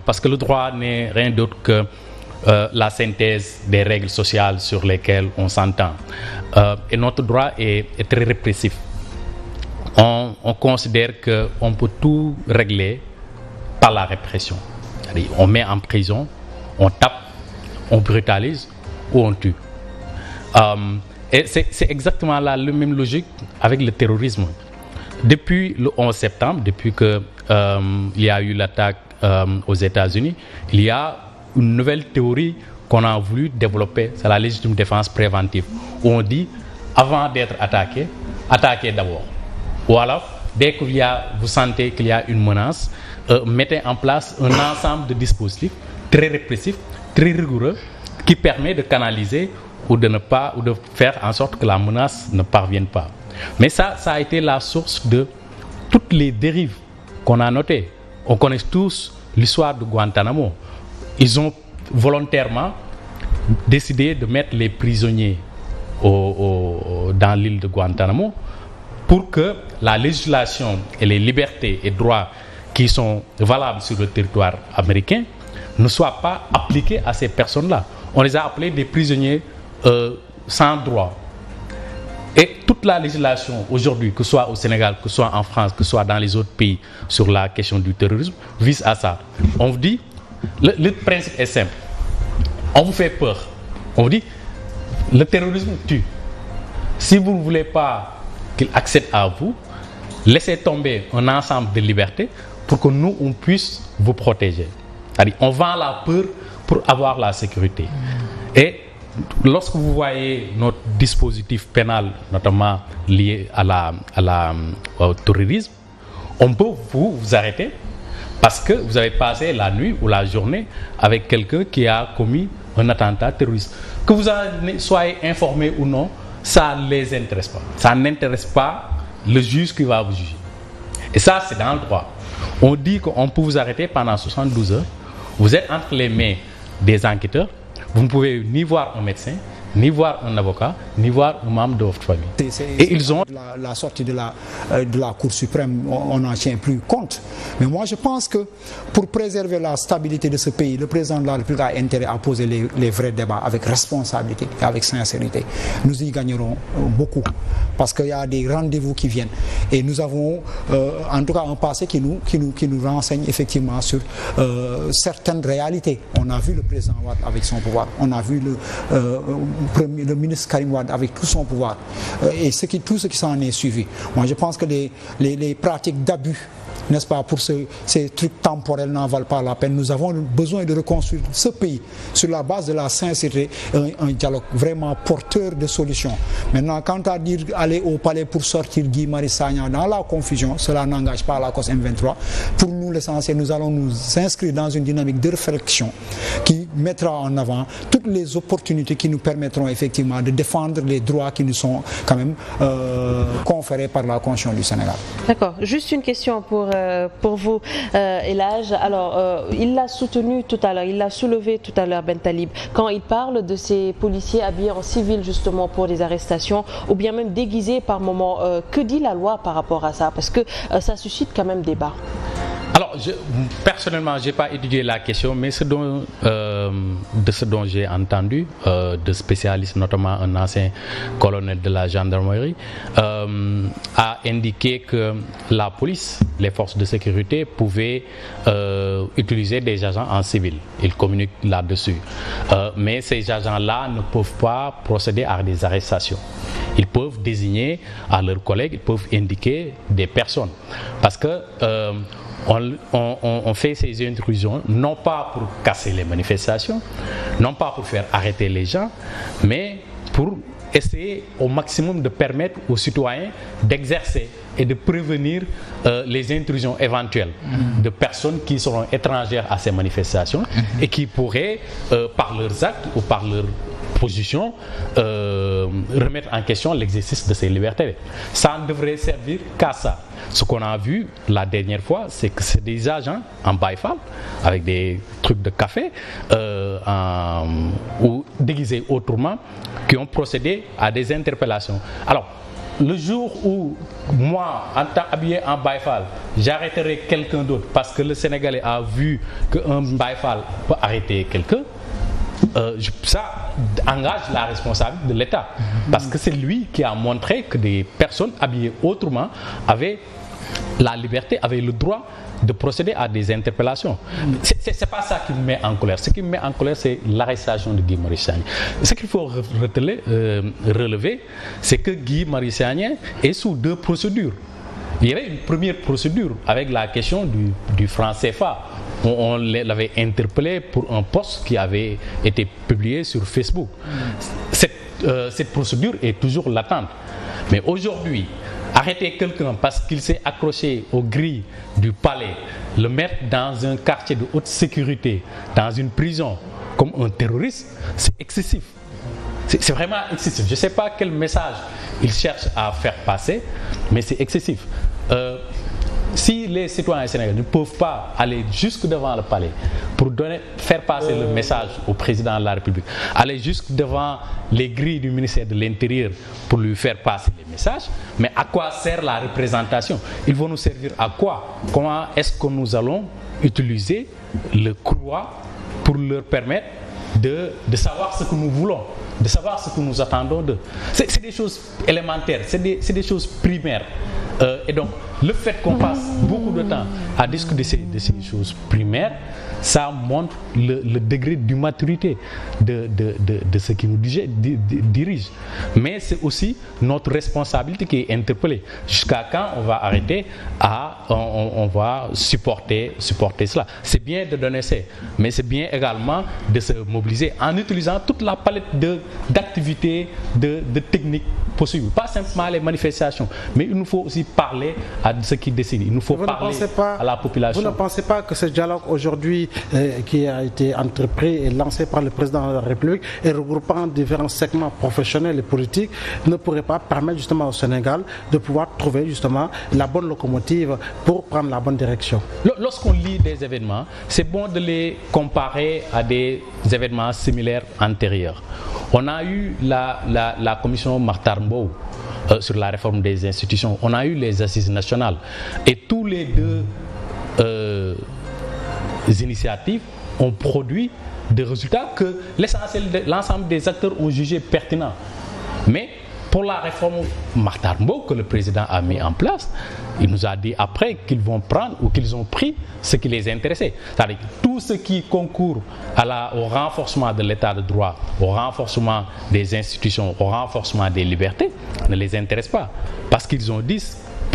[SPEAKER 14] Parce que le droit n'est rien d'autre que la synthèse des règles sociales sur lesquelles on s'entend. Et notre droit est très répressif. On considère qu'on peut tout régler par la répression. C'est-à-dire, on met en prison, on tape, on brutalise ou on tue. Et c'est exactement la même logique avec le terrorisme. Depuis le 11 septembre, depuis qu'il y a eu l'attaque aux États-Unis, il y a une nouvelle théorie qu'on a voulu développer, c'est la légitime défense préventive, où on dit, avant d'être attaqué, attaquez d'abord. Ou alors, dès que vous sentez qu'il y a une menace, mettez en place un ensemble de dispositifs très répressifs, très rigoureux, qui permet de canaliser ou de faire en sorte que la menace ne parvienne pas. Mais ça a été la source de toutes les dérives qu'on a notées. On connaît tous l'histoire de Guantanamo. Ils ont volontairement décidé de mettre les prisonniers dans l'île de Guantanamo pour que la législation et les libertés et droits qui sont valables sur le territoire américain ne soient pas appliqués à ces personnes-là. On les a appelés des prisonniers sans droit. Et toute la législation aujourd'hui, que ce soit au Sénégal, que ce soit en France, que ce soit dans les autres pays sur la question du terrorisme, vise à ça. On vous dit, le principe est simple. On vous fait peur. On vous dit, le terrorisme tue. Si vous ne voulez pas qu'il accède à vous, laissez tomber un ensemble de libertés pour que nous, on puisse vous protéger. C'est-à-dire, on vend la peur pour avoir la sécurité. Et lorsque vous voyez notre dispositif pénal, notamment lié au terrorisme, on peut vous arrêter parce que vous avez passé la nuit ou la journée avec quelqu'un qui a commis un attentat terroriste. Que vous en soyez informé ou non, ça ne les intéresse pas. Ça n'intéresse pas le juge qui va vous juger. Et ça, c'est dans le droit. On dit qu'on peut vous arrêter pendant 72 heures. Vous êtes entre les mains des enquêteurs. Vous ne pouvez ni voir un médecin, ni voir un avocat, ni voir un membre de votre famille. Et ils ont
[SPEAKER 13] la sortie de la Cour suprême, on n'en tient plus compte. Mais moi, je pense que pour préserver la stabilité de ce pays, le président de la République a intérêt à poser les vrais débats avec responsabilité et avec sincérité. Nous y gagnerons beaucoup parce qu'il y a des rendez-vous qui viennent. Et nous avons, en tout cas, un passé qui nous renseigne effectivement sur certaines réalités. On a vu le président Wade avec son pouvoir. On a vu le ministre Karim Wade avec tout son pouvoir et tout ce qui s'en est suivi. Moi, je pense que les pratiques d'abus n'est-ce pas, pour ces trucs temporels n'en valent pas la peine. Nous avons besoin de reconstruire ce pays sur la base de la sincérité, un dialogue vraiment porteur de solutions. Maintenant, quant à dire aller au palais pour sortir Guy Marius Sagna dans la confusion, cela n'engage pas la cause M23. Pour nous, l'essentiel, nous allons nous inscrire dans une dynamique de réflexion qui mettra en avant toutes les opportunités qui nous permettront effectivement de défendre les droits qui nous sont quand même conférés par la Constitution du Sénégal.
[SPEAKER 11] D'accord. Juste une question pour vous, El Hadj. Alors, il l'a soutenu tout à l'heure, il l'a soulevé tout à l'heure, Ben Talib, quand il parle de ces policiers habillés en civil justement pour des arrestations ou bien même déguisés par moment. Que dit la loi par rapport à ça? Parce que ça suscite quand même débat.
[SPEAKER 14] Alors, personnellement, je n'ai pas étudié la question, mais de ce dont j'ai entendu, de spécialistes, notamment un ancien colonel de la gendarmerie, a indiqué que la police, les forces de sécurité, pouvaient utiliser des agents en civil. Ils communiquent là-dessus. Mais ces agents-là ne peuvent pas procéder à des arrestations. Ils peuvent désigner à leurs collègues, ils peuvent indiquer des personnes. Parce que on fait ces intrusions non pas pour casser les manifestations, non pas pour faire arrêter les gens, mais pour essayer au maximum de permettre aux citoyens d'exercer et de prévenir les intrusions éventuelles de personnes qui seront étrangères à ces manifestations et qui pourraient, par leurs actes ou par leur position, remettre en question l'exercice de ces libertés. Ça ne devrait servir qu'à ça. Ce qu'on a vu la dernière fois, c'est que c'est des agents en baïfal avec des trucs de café ou déguisés autrement qui ont procédé à des interpellations. Alors, le jour où moi, en tant habillé en baïfal, j'arrêterai quelqu'un d'autre parce que le Sénégalais a vu qu'un baïfal peut arrêter quelqu'un, ça engage la responsabilité de l'État. Parce que c'est lui qui a montré que des personnes habillées autrement avaient la liberté, avaient le droit de procéder à des interpellations. C'est pas ça qui me met en colère. Ce qui me met en colère, c'est l'arrestation de Guy Marius Sagna. Ce qu'il faut relever, c'est que Guy Marius Sagna est sous deux procédures. Il y avait une première procédure avec la question du franc CFA. On l'avait interpellé pour un post qui avait été publié sur Facebook. Cette procédure est toujours latente. Mais aujourd'hui, arrêter quelqu'un parce qu'il s'est accroché aux grilles du palais, le mettre dans un quartier de haute sécurité, dans une prison, comme un terroriste, c'est excessif. C'est vraiment excessif. Je ne sais pas quel message il cherche à faire passer, mais c'est excessif. Si les citoyens sénégalais ne peuvent pas aller jusque devant le palais pour faire passer le message au président de la République, aller jusque devant les grilles du ministère de l'Intérieur pour lui faire passer les messages, mais à quoi sert la représentation? Ils vont nous servir à quoi? Comment est-ce que nous allons utiliser le courroie pour leur permettre de savoir ce que nous voulons, de savoir ce que nous attendons d'eux? C'est des choses élémentaires, c'est des choses primaires. Et donc, le fait qu'on passe beaucoup de temps à discuter de ces choses primaires, ça montre le degré d'immaturité de ce qui nous dirige. Mais c'est aussi notre responsabilité qui est interpellée. Jusqu'à quand on va arrêter on va supporter cela? C'est bien de donner ça, mais c'est bien également de se mobiliser en utilisant toute la palette d'activités, de techniques possibles. Pas simplement les manifestations, mais il nous faut aussi parler à ceux qui décident. Il nous faut parler à la population.
[SPEAKER 12] Vous ne pensez pas que ce dialogue aujourd'hui qui a été entrepris et lancé par le président de la République et regroupant différents segments professionnels et politiques ne pourrait pas permettre justement au Sénégal de pouvoir trouver justement la bonne locomotive pour prendre la bonne direction?
[SPEAKER 14] Lorsqu'on lit des événements, c'est bon de les comparer à des événements similaires antérieurs. On a eu la commission Makhtar Mbow sur la réforme des institutions. On a eu les assises nationales. Et tous les deux initiatives ont produit des résultats que l'ensemble des acteurs ont jugé pertinents. Mais pour la réforme Makhtar Mbow que le président a mis en place, il nous a dit après qu'ils vont prendre ou qu'ils ont pris ce qui les intéressait. C'est-à-dire que tout ce qui concourt au renforcement de l'état de droit, au renforcement des institutions, au renforcement des libertés, ne les intéresse pas. Parce qu'ils ont dit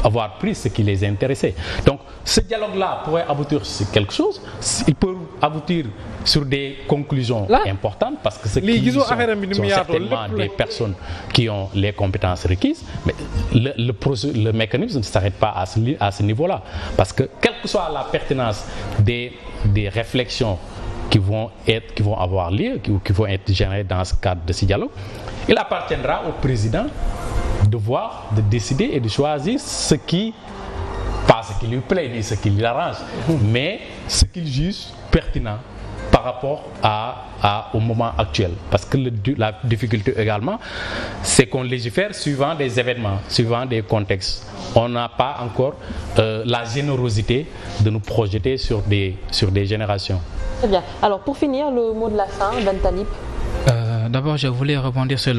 [SPEAKER 14] avoir pris ce qui les intéressait. Donc ce dialogue-là pourrait aboutir sur quelque chose, il peut aboutir sur des conclusions importantes parce que ce qui sont certainement des personnes qui ont les compétences requises, mais le mécanisme ne s'arrête pas à ce niveau-là, parce que quelle que soit la pertinence des réflexions qui vont avoir lieu, qui vont être générées dans ce cadre de ce dialogue, il appartiendra au président de décider et de choisir ce qui, pas ce qui lui plaît ni ce qui lui arrange, mais ce qu'il juge pertinent par rapport au moment actuel. Parce que la difficulté également, c'est qu'on légifère suivant des événements, suivant des contextes. On n'a pas encore la générosité de nous projeter sur des générations.
[SPEAKER 11] Très bien. Alors pour finir, le mot de la fin, Ben Talib.
[SPEAKER 15] D'abord, je voulais rebondir sur